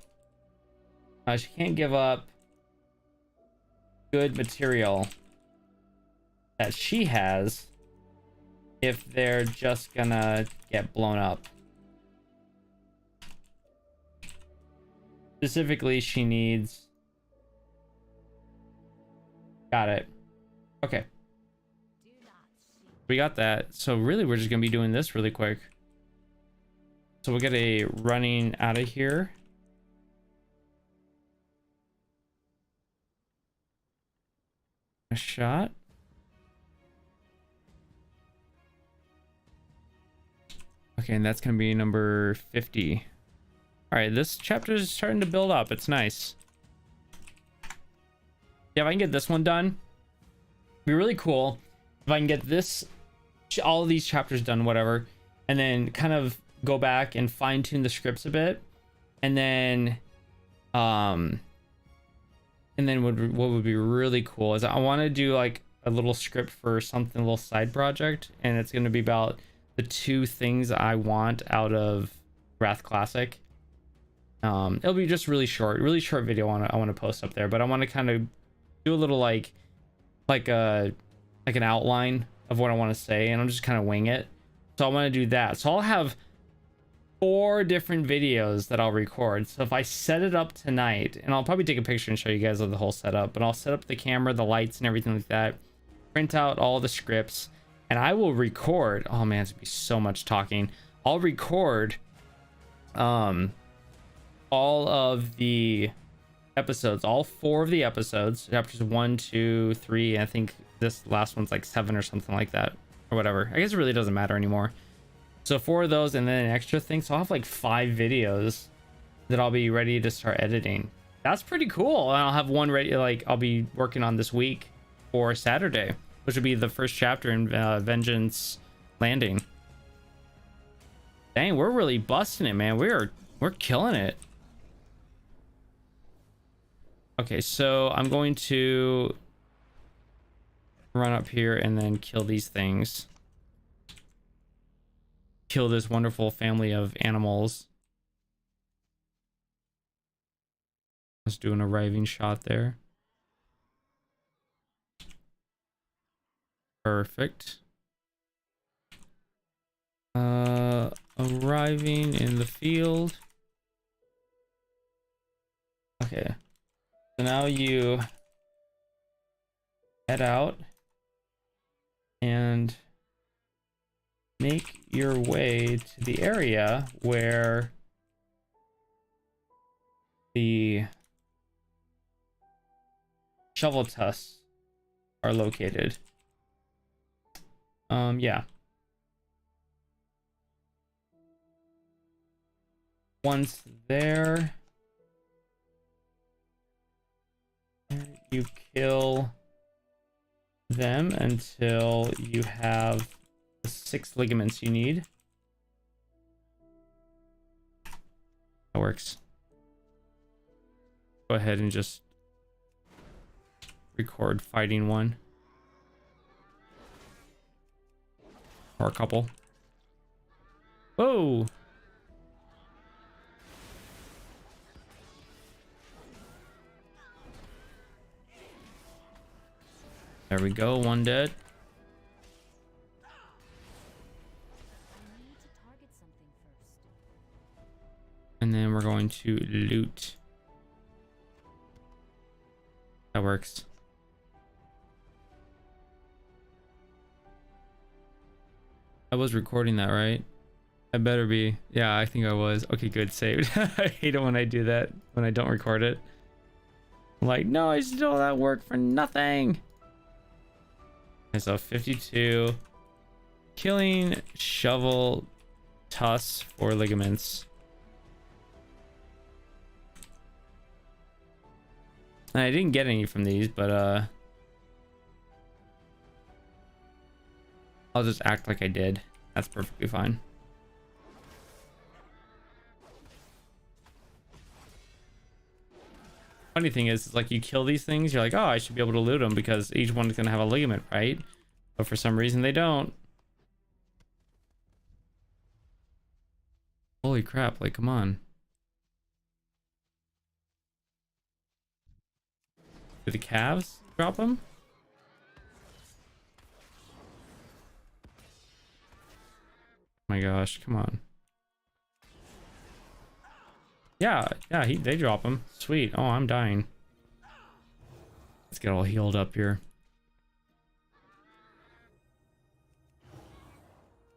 she can't give up good material that she has if they're just gonna get blown up. Specifically, she needs... Got it. Okay. We got that. So really, we're just gonna be doing this really quick. So we'll get a running out of here. A shot. Okay, and that's gonna be number 50. All right, this chapter is starting to build up. It's nice. Yeah, if I can get this one done, it'd be really cool. If I can get this, all of these chapters done, whatever, and then kind of go back and fine tune the scripts a bit, and then, what would be really cool is I want to do like a little script for something, a little side project, and it's going to be about the 2 things I want out of Wrath Classic. It'll be just really short video I want to post up there, but I want to kind of do a little like an outline of what I want to say, and I'm just kind of wing it. So I want to do that. So I'll have 4 different videos that I'll record. So if I set it up tonight, and I'll probably take a picture and show you guys of the whole setup, but I'll set up the camera, the lights, and everything like that, print out all the scripts, and I will record. Oh man, it's gonna be so much talking. I'll record all of the episodes, all 4 of the episodes, chapters 1, 2, 3, and I think this last one's like 7 or something like that, or whatever. I guess it really doesn't matter anymore. So 4 of those, and then an extra thing. So I'll have like 5 videos that I'll be ready to start editing. That's pretty cool. And I'll have one ready, like I'll be working on this week for Saturday, which would be the first chapter in Vengeance Landing. Dang, we're really busting it, man. We're killing it. Okay, so I'm going to run up here and then kill these things. Kill this wonderful family of animals. Let's do an arriving shot there. Perfect. Arriving in the field. Okay. So now you head out and make your way to the area where the shovel tusks are located. Yeah. Once there, you kill them until you have the 6 ligaments you need. That works. Go ahead and just record fighting one. Or a couple. Whoa! There we go, one dead. And then we're going to loot. That works. I was recording that, right? I better be. Yeah, I think I was. Okay, good, saved. I hate it when I do that, when I don't record it. I'm like, no, I just did all that work for nothing. Okay, so 52. Killing shovel tusks for ligaments. And I didn't get any from these, but I'll just act like I did. That's perfectly fine. Funny thing is like you kill these things, you're like, oh, I should be able to loot them because each one is gonna have a ligament, right? But for some reason they don't. Holy crap, like come on. Do the calves drop them? Oh my gosh, come on. Yeah, they drop them. Sweet. Oh, I'm dying. Let's get all healed up here.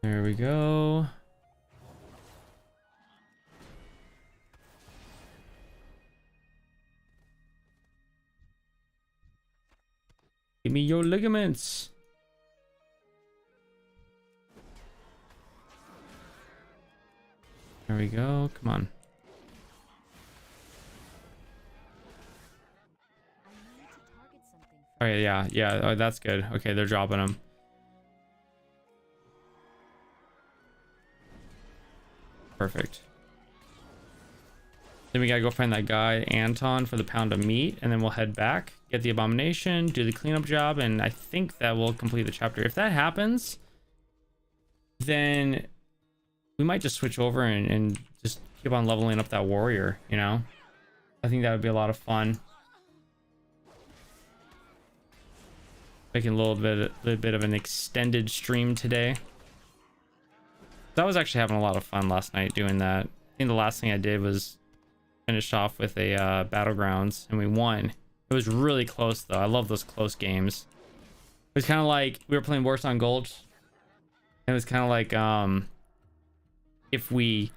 There we go. Give me your ligaments. There we go. Come on. Oh yeah. Oh, that's good. Okay, they're dropping them. Perfect. Then we gotta go find that guy Anton for the pound of meat, and then we'll head back, get the abomination, do the cleanup job, and I think that will complete the chapter. If that happens, then we might just switch over and just keep on leveling up that warrior, you know? I think that would be a lot of fun. Making a little bit of an extended stream today. I was actually having a lot of fun last night doing that. I think the last thing I did was finish off with a battlegrounds, and we won. It was really close though. I love those close games. It was kind of like we were playing Warsaw Gulch. It was kind of like if we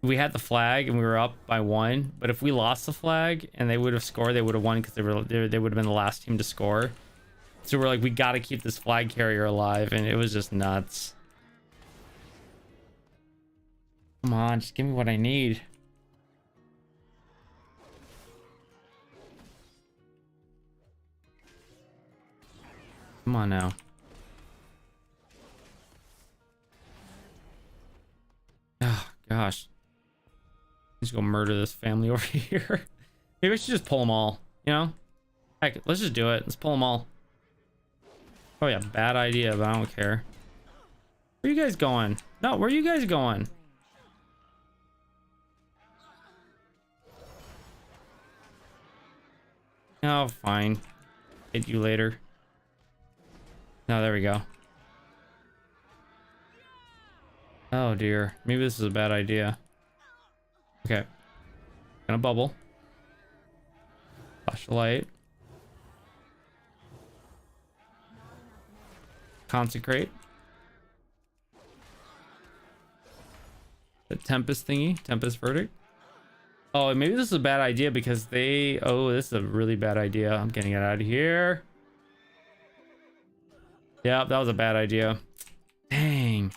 had the flag and we were up by 1, but if we lost the flag and they would have scored, they would have won because they would have been the last team to score. So we're like, we got to keep this flag carrier alive, and it was just nuts. Come on, just give me what I need. Come on now. Oh gosh. Let's go murder this family over here. Maybe we should just pull them all, you know? Heck, let's just do it. Let's pull them all. Oh yeah, bad idea, but I don't care. Where are you guys going? No, where are you guys going? Oh, fine. Hit you later. No, there we go. Oh dear. Maybe this is a bad idea. Okay. Gonna bubble. Flash the light. Consecrate. The Tempest thingy. Tempest verdict. Oh, maybe this is a bad idea because they... Oh, this is a really bad idea. I'm getting it out of here. Yeah, that was a bad idea. Dang.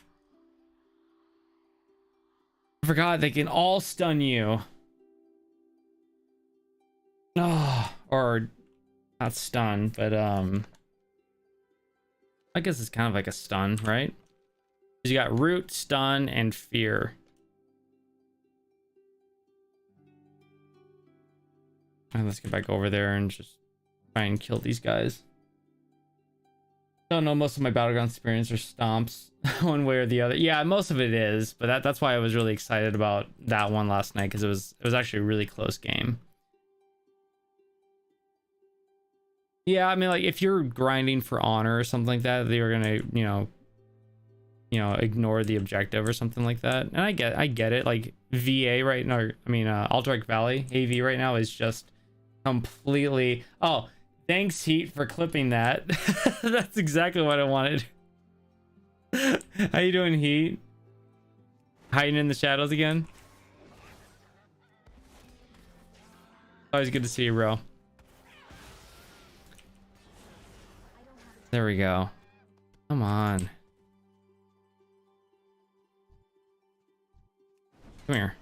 I forgot they can all stun you. Oh, or not stun, but I guess it's kind of like a stun, right? You got root, stun, and fear. And let's get back over there and just try and kill these guys. Don't know, most of my battleground experience are stomps one way or the other. Yeah, most of it is, but that's why I was really excited about that one last night, because it was actually a really close game. Yeah, I mean, like if you're grinding for honor or something like that, they're gonna, you know, ignore the objective or something like that. And I get it. Like VA right now, I mean, Alterac Valley AV right now is just completely. Oh, thanks Heat for clipping that. That's exactly what I wanted. How you doing, Heat? Hiding in the shadows again? Always good to see you, bro. There we go. Come on. Come here.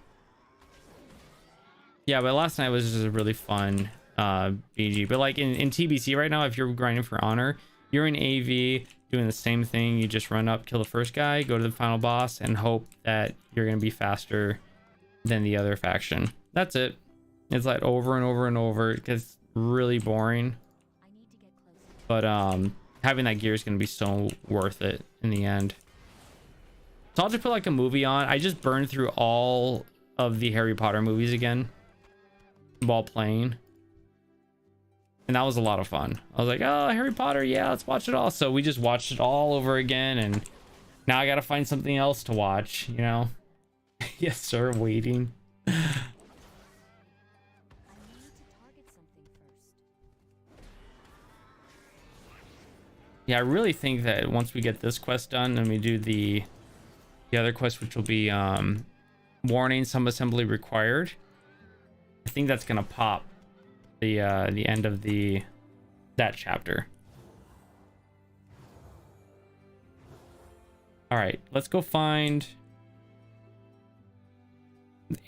Yeah, but last night was just a really fun BG. But like in TBC right now, if you're grinding for honor, you're in AV doing the same thing. You just run up, kill the first guy, go to the final boss, and hope that you're gonna be faster than the other faction. That's it. It's like over and over and over. It gets really boring. I need to get closer. But having that gear is gonna be so worth it in the end. So I'll just put like a movie on. I just burned through all of the Harry Potter movies again while playing, and that was a lot of fun. I was like, oh, Harry Potter, yeah, let's watch it all. So we just watched it all over again, and now I gotta find something else to watch, you know. Yes sir, waiting. I need to target something first. Yeah, I really think that once we get this quest done and we do the other quest, which will be warning, some assembly required, I think that's gonna pop the end of that chapter. All right, let's go find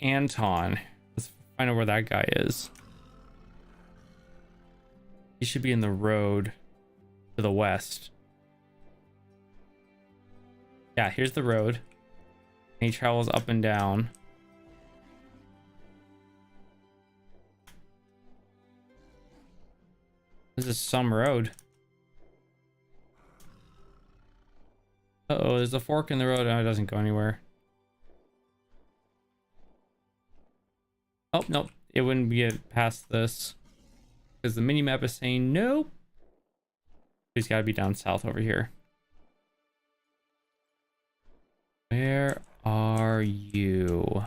Anton. Let's find out where that guy is. He should be in the road to the west. Yeah, here's the road. And he travels up and down. This is some road. Uh-oh, there's a fork in the road. Oh, it doesn't go anywhere. Oh, nope. It wouldn't get past this. Because the mini-map is saying nope. He's got to be down south over here. Where are you?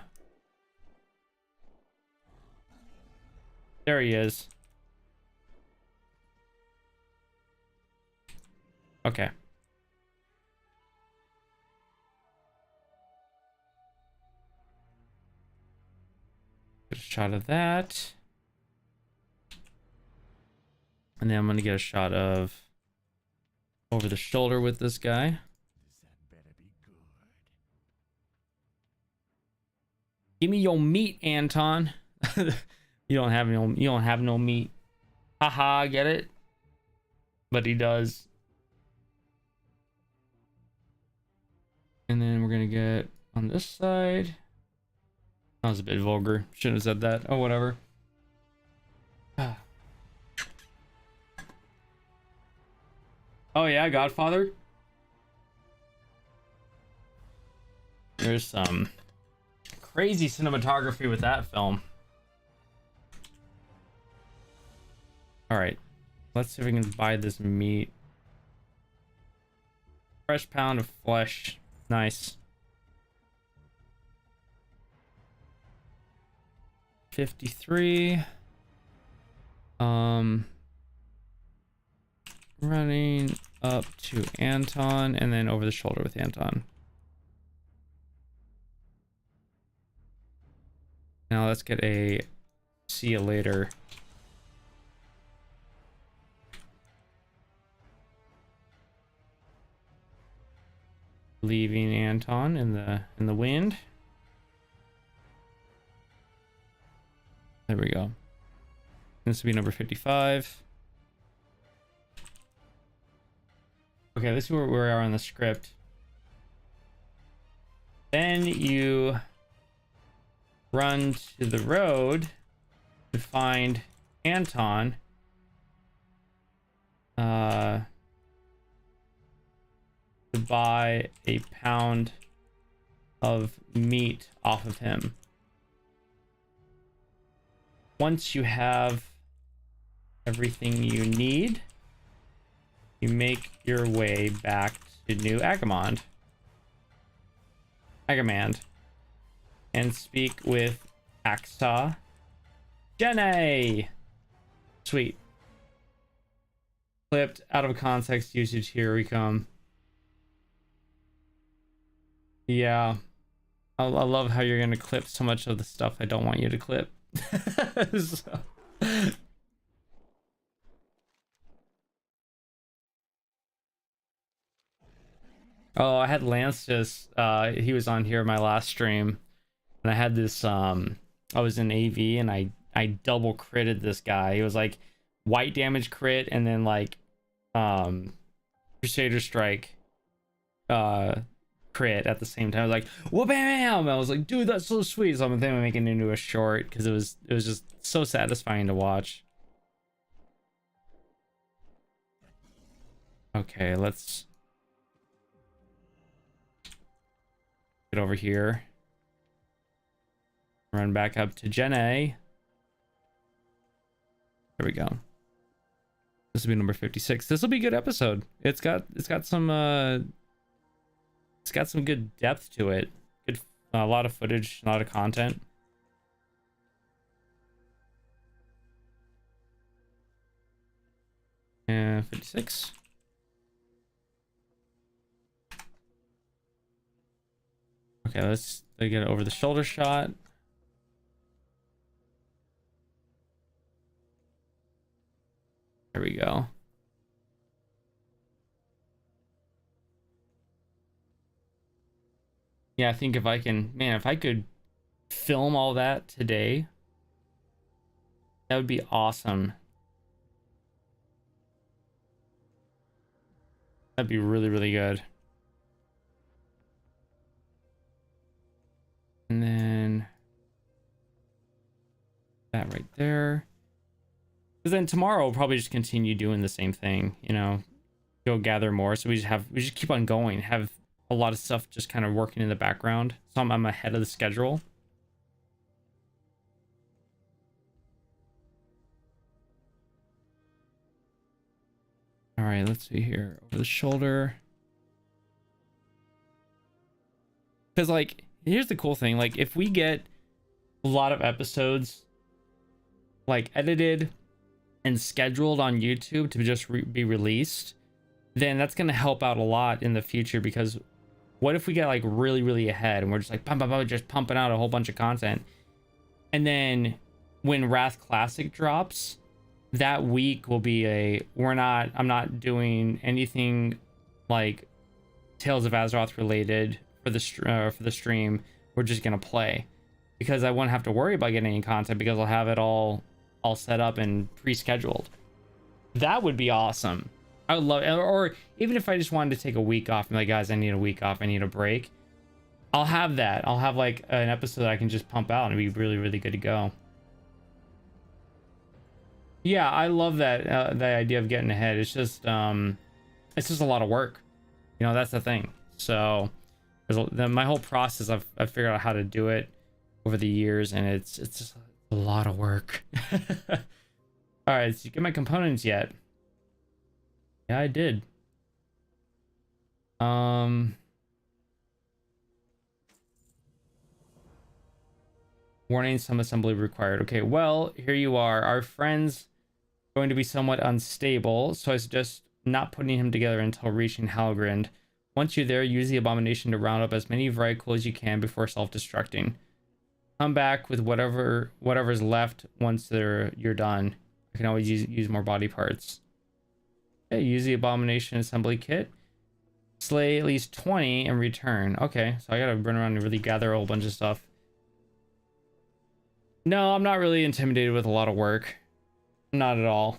There he is. Okay. Get a shot of that. And then I'm gonna get a shot of over the shoulder with this guy. This had better be good. Give me your meat, Anton. You don't have no meat. Haha, get it? But he does. And then we're gonna get on this side. That was a bit vulgar. Shouldn't have said that. Oh, whatever. Oh yeah, Godfather. There's some crazy cinematography with that film. All right, let's see if we can buy this meat. Fresh pound of flesh. Nice. 53. Running up to Anton and then over the shoulder with Anton. Now let's get a see you later. Leaving Anton in the wind. There we go. This will be number 55. Okay, this is where we are on the script. Then you run to the road to find Anton. To buy a pound of meat off of him. Once you have everything you need, you make your way back to New Agamand, and speak with Aksa Jenny. Sweet. Clipped out of context usage. Here we come. Yeah, I love how you're gonna clip so much of the stuff I don't want you to clip. So. Oh, I had Lance just he was on here my last stream, and I had this I was in AV and I double critted this guy. It was like white damage crit and then like Crusader Strike crit at the same time. I was like, whoa, bam! I was like, dude, that's so sweet. So I'm thinking of making it into a short because it was just so satisfying to watch. Okay, let's get over here. Run back up to Gen A. There we go. This will be number 56. This will be a good episode. It's got some good depth to it. Good, a lot of footage, a lot of content. And 56. Okay, let's get it over the shoulder shot. There we go. Yeah, I think if I can, man, if I could film all that today, that would be awesome. That'd be really, really good. And then that right there. Because then tomorrow we'll probably just continue doing the same thing, you know, go gather more. So we just keep on going, have a lot of stuff just kind of working in the background. So I'm ahead of the schedule. All right, let's see here. Over the shoulder. Because like, here's the cool thing. Like if we get a lot of episodes like edited and scheduled on YouTube to just be released, then that's going to help out a lot in the future. Because what if we get like really, really ahead and we're just like just pumping out a whole bunch of content, and then when Wrath Classic drops that week will be I'm not doing anything like Tales of Azeroth related for the stream. We're just gonna play, because I won't have to worry about getting any content because I'll have it all set up and pre-scheduled. That would be awesome. I would love it. Or even if I just wanted to take a week off and like, guys, I need a week off, I need a break, I'll have that. I'll have like an episode that I can just pump out and be really, really good to go. Yeah, I love that the idea of getting ahead. It's just a lot of work, you know. That's the thing. So my whole process, I've figured out how to do it over the years, and it's just a lot of work. All right, so you get my components yet? Yeah, I did. Warning, some assembly required. Okay, well, here you are. Our friend's going to be somewhat unstable, so I suggest not putting him together until reaching Halgrind. Once you're there, use the abomination to round up as many Vrykul as you can before self-destructing. Come back with whatever's left once you're done. I can always use more body parts. Okay, use the abomination assembly kit. Slay at least 20 and return. Okay, so I gotta run around and really gather a whole bunch of stuff. No, I'm not really intimidated with a lot of work. Not at all.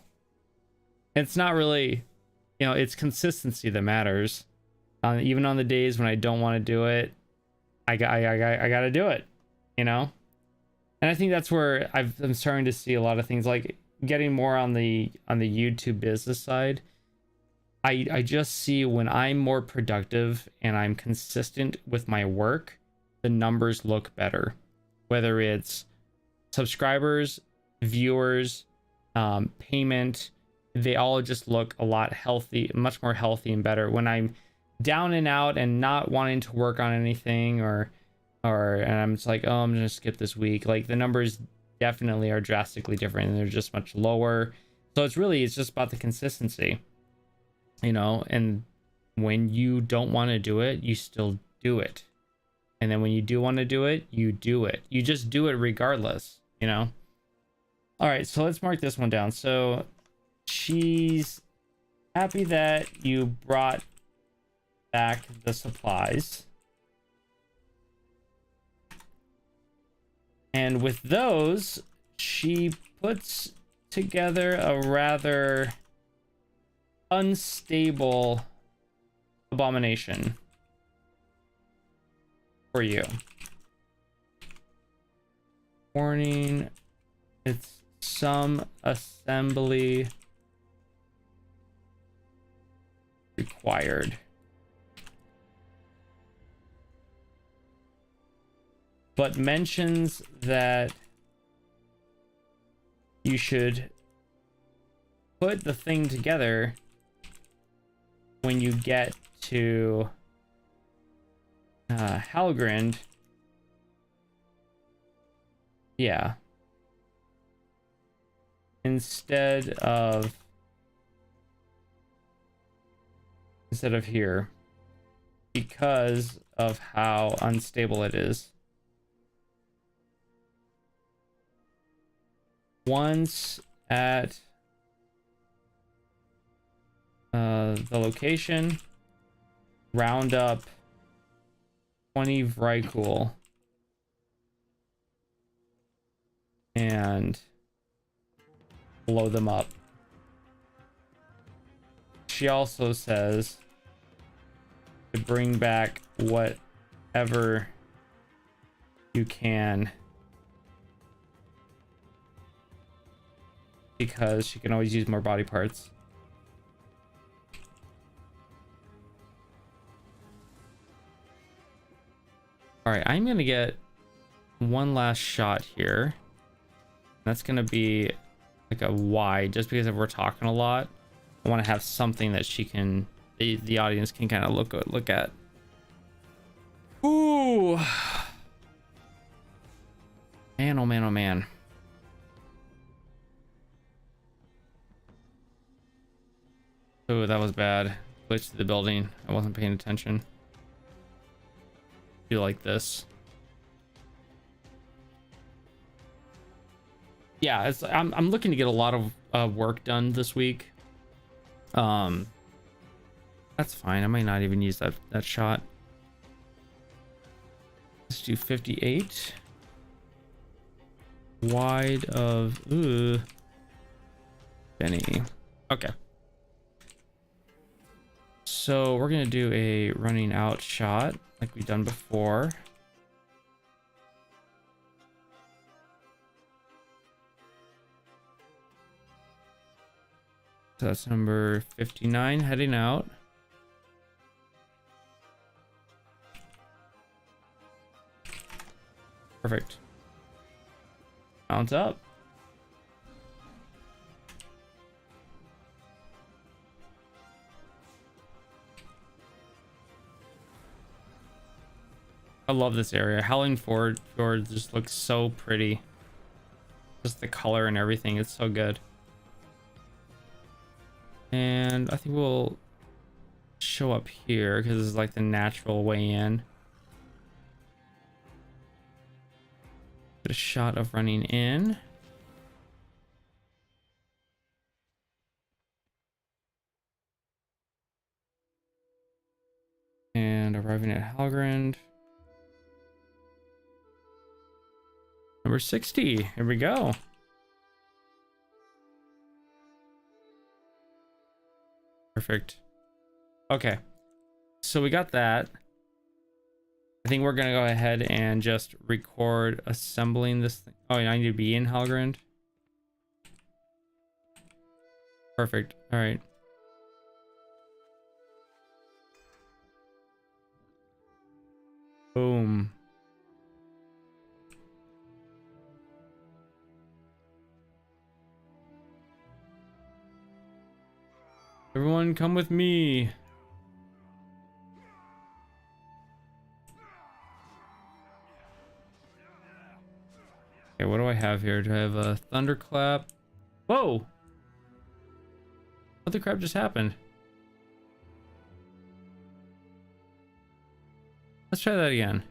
It's not really, you know, it's consistency that matters. Even on the days when I don't want to do it, I gotta do it, you know. And I think that's where I'm starting to see a lot of things, like getting more on the YouTube business side. I just see when I'm more productive and I'm consistent with my work, the numbers look better. Whether it's subscribers, viewers, payment, they all just look a lot healthy, much more healthy and better. When I'm down and out and not wanting to work on anything, and I'm just like, oh, I'm gonna skip this week, like the numbers definitely are drastically different and they're just much lower. So it's just about the consistency, you know. And when you don't want to do it, you still do it. And then when you do want to do it, you do it. You just do it regardless, you know. All right, so let's mark this one down. So she's happy that you brought back the supplies. And with those, she puts together a rather unstable abomination for you. Warning, it's some assembly required. But mentions that you should put the thing together when you get to Halgrind. Yeah. Instead of here, because of how unstable it is. Once at the location, round up 20 Vrykul and blow them up. She also says to bring back whatever you can, because she can always use more body parts. All right, I'm gonna get one last shot here. That's gonna be like a wide, just because if we're talking a lot, I want to have something that she can, the audience can kind of look at. Ooh, man, oh man, oh man. Oh, that was bad. Glitched to the building. I wasn't paying attention. Do like this. Yeah, I'm looking to get a lot of work done this week. That's fine. I might not even use that shot. Let's do 58 wide of Benny. Okay. So we're gonna do a running out shot like we've done before. So that's number 59 heading out. Perfect. Mount up. I love this area. Howling Fjord just looks so pretty. Just the color and everything, it's so good. And I think we'll show up here because this is like the natural way in. Get a shot of running in. And arriving at Halgrind. Number 60. Here we go. Perfect. Okay. So we got that. I think we're gonna go ahead and just record assembling this thing. Oh, I need to be in Halgrind. Perfect. All right. Boom. Everyone come with me. Okay, what do I have here? Do I have a thunderclap? Whoa! What the crap just happened? Let's try that again.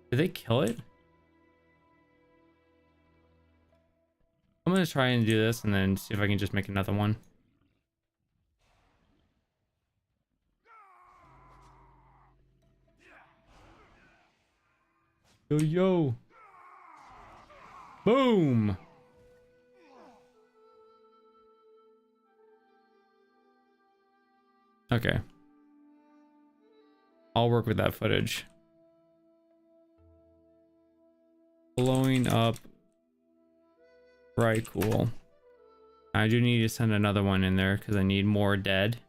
Did they kill it? I'm gonna try and do this and then see if I can just make another one. Yo, yo. Boom. Okay. I'll work with that footage. Blowing up. Right, cool. I do need to send another one in there because I need more dead.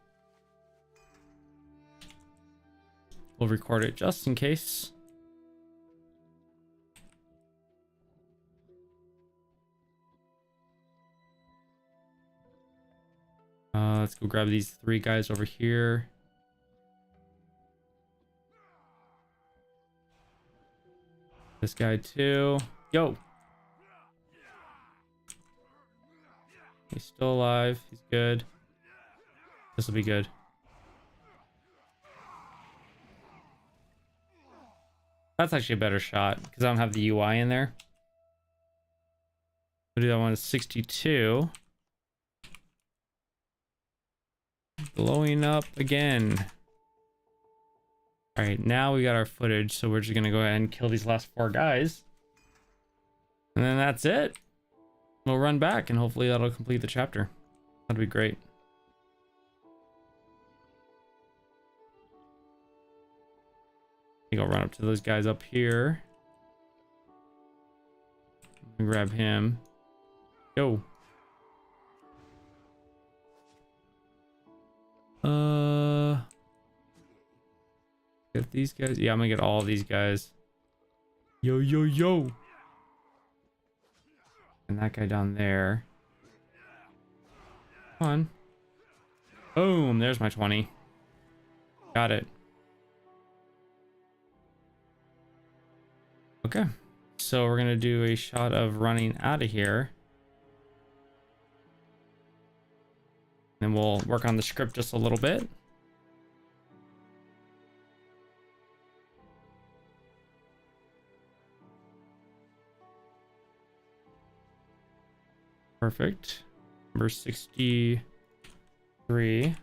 We'll record it just in case. Let's go grab these 3 guys over here. This guy too. Yo! He's still alive. He's good. This will be good. That's actually a better shot because I don't have the UI in there. We'll do that one at 62. Blowing up again. All right, now we got our footage, so we're just gonna go ahead and kill these last 4 guys. And then that's it. We'll run back and hopefully that'll complete the chapter. That'd be great. I think I'll run up to those guys up here. Grab him. Yo. Get these guys. Yeah, I'm gonna get all of these guys. Yo, yo, yo. And that guy down there. Come on. Boom, there's my 20. Got it. Okay. So we're gonna do a shot of running out of here. Then we'll work on the script just a little bit. Perfect. Number 63. All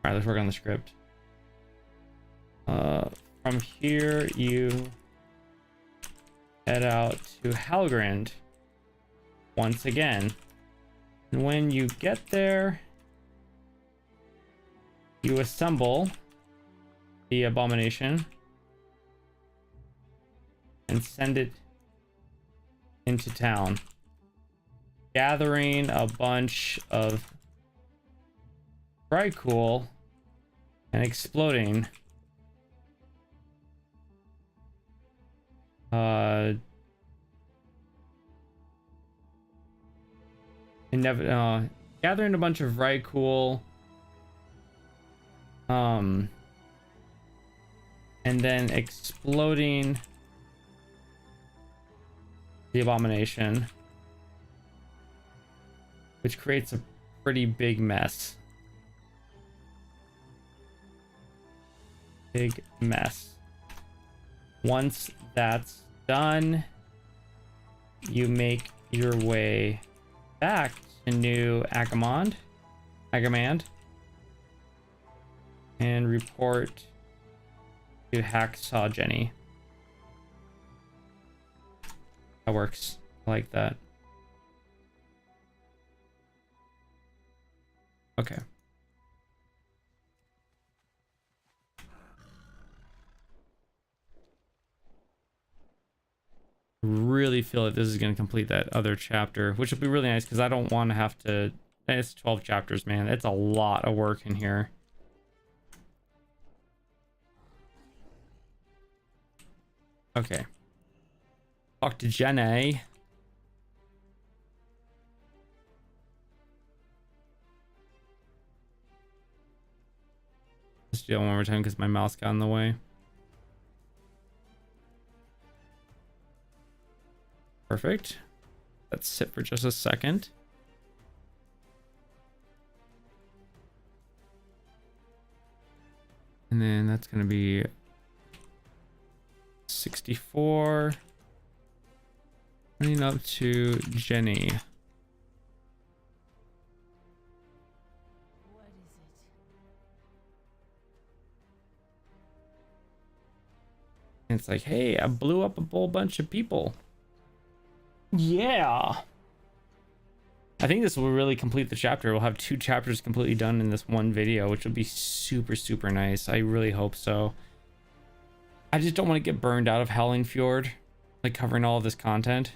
right, let's work on the script. From here, you head out to Halgrand once again. And when you get there, you assemble the abomination and send it into town, gathering a bunch of Cool and exploding gathering a bunch of Cool and then exploding the abomination, which creates a pretty big mess. Big mess. Once that's done, you make your way back to New Agamand, and report to Hacksaw Jenny. That works. I like that. Okay. Really feel that this is going to complete that other chapter, which will be really nice because I don't want to have to. It's 12 chapters, man. It's a lot of work in here. Okay. Talk to Jenny. Let's do it one more time because my mouse got in the way. Perfect. Let's sit for just a second. And then that's going to be 64. Running up to Jenny. What is it? it's like, hey, I blew up a whole bunch of people. Yeah. I think this will really complete the chapter. We'll have 2 chapters completely done in this one video, which will be super, super nice. I really hope so. I just don't want to get burned out of Howling Fjord, like covering all of this content.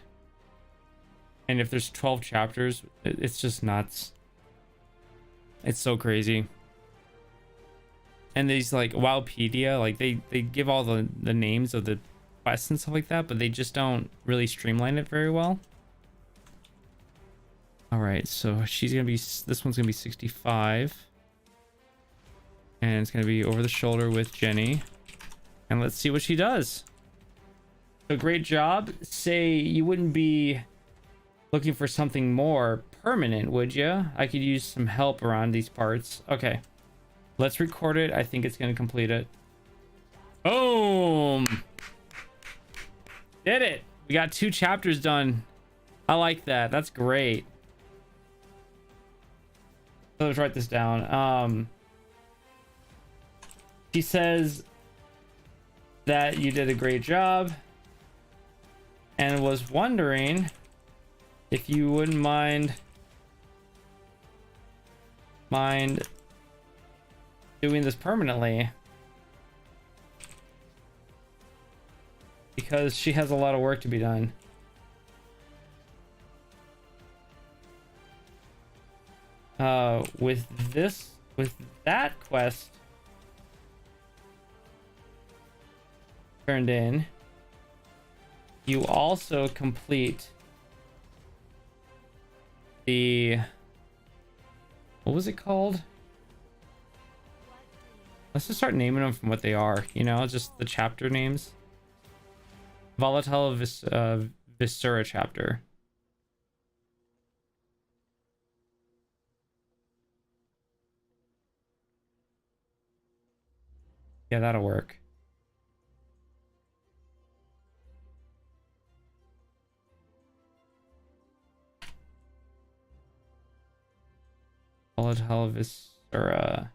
And if there's 12 chapters, it's just nuts. It's so crazy. And these like Wowpedia, like they give all the names of the quests and stuff like that, but they just don't really streamline it very well. All right, so she's gonna be, this one's gonna be 65, and it's gonna be over the shoulder with Jenny, and let's see what she does. So great job. Say you wouldn't be looking for something more permanent, would you? I could use some help around these parts. Okay, let's record it. I think it's gonna complete it. Boom! Did it. We got 2 chapters done. I like that. That's great. So let's write this down. She says that you did a great job and was wondering if you wouldn't mind doing this permanently, because she has a lot of work to be done. With that quest turned in, you also complete the, what was it called? Let's just start naming them from what they are, you know, just the chapter names. Volatile Viscera chapter. Yeah, that'll work. Volatile Viscera.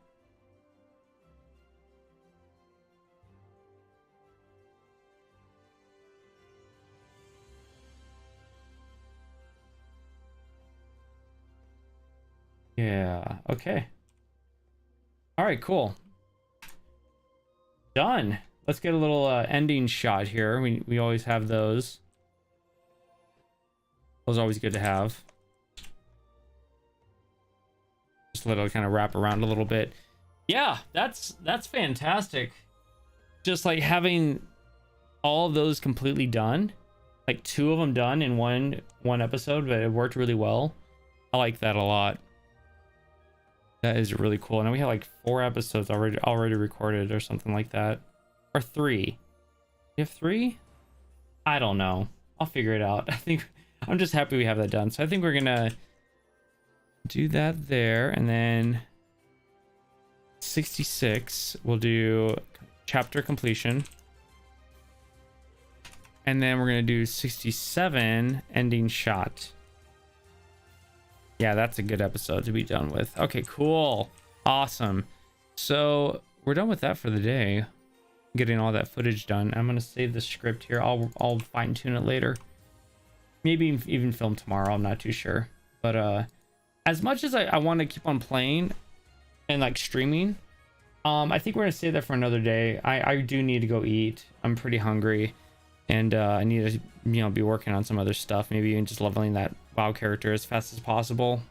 Yeah, okay. All right, cool. Done. Let's get a little ending shot here. We always have those. Those are always good to have. Just let it kind of wrap around a little bit. Yeah, that's fantastic. Just like having all of those completely done, like 2 of them done in one episode, but it worked really well. I like that a lot. That is really cool. And we have like 4 episodes already recorded or something like that. Or 3. You have 3? I don't know. I'll figure it out. I think I'm just happy we have that done. So I think we're gonna do that there, and then 66 we'll do chapter completion. And then we're gonna do 67 ending shot. Yeah, that's a good episode to be done with. Okay, cool. Awesome. So we're done with that for the day. Getting all that footage done. I'm going to save the script here. I'll fine tune it later. Maybe even film tomorrow. I'm not too sure. But as much as I want to keep on playing and like streaming, I think we're going to save that for another day. I do need to go eat. I'm pretty hungry. And I need to, you know, be working on some other stuff. Maybe even just leveling that WoW character as fast as possible.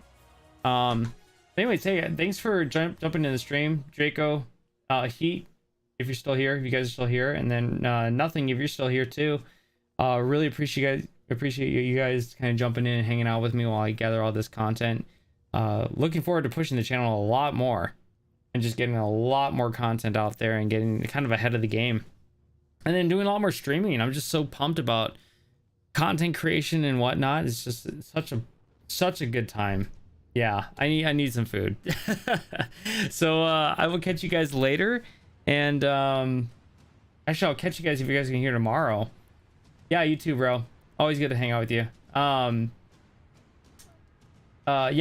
Anyways, hey, thanks for jumping in the stream, Draco, Heat, if you're still here, if you guys are still here, and then Nothing, if you're still here too. Really appreciate you guys kind of jumping in and hanging out with me while I gather all this content. Looking forward to pushing the channel a lot more and just getting a lot more content out there and getting kind of ahead of the game. And then doing a lot more streaming. I'm just so pumped about content creation and whatnot. It's just such a good time. Yeah, I need some food. So I will catch you guys later, and actually I'll catch you guys if you guys can hear tomorrow. Yeah, you too, bro. Always good to hang out with you. Yeah,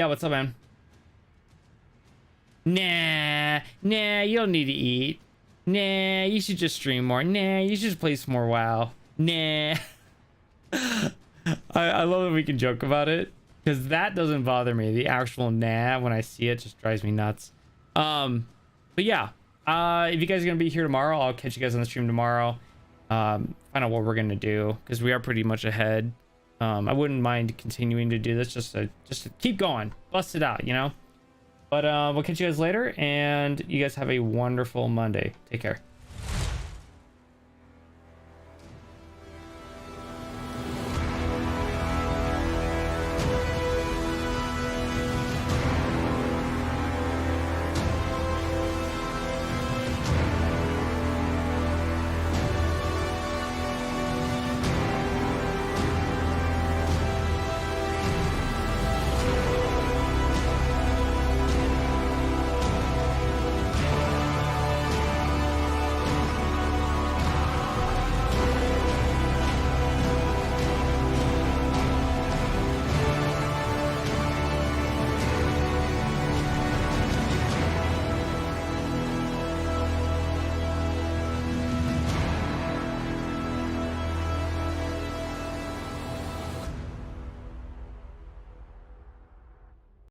what's up, man? Nah, you don't need to eat. Nah, you should just stream more. Nah, you should just play some more WoW. Nah. I love that we can joke about it, because that doesn't bother me. The actual nah, when I see it, just drives me nuts. But yeah, if you guys are gonna be here tomorrow, I'll catch you guys on the stream tomorrow. Find out what we're gonna do, because we are pretty much ahead. I wouldn't mind continuing to do this just to keep going, bust it out, you know. But we'll catch you guys later, and you guys have a wonderful Monday. Take care.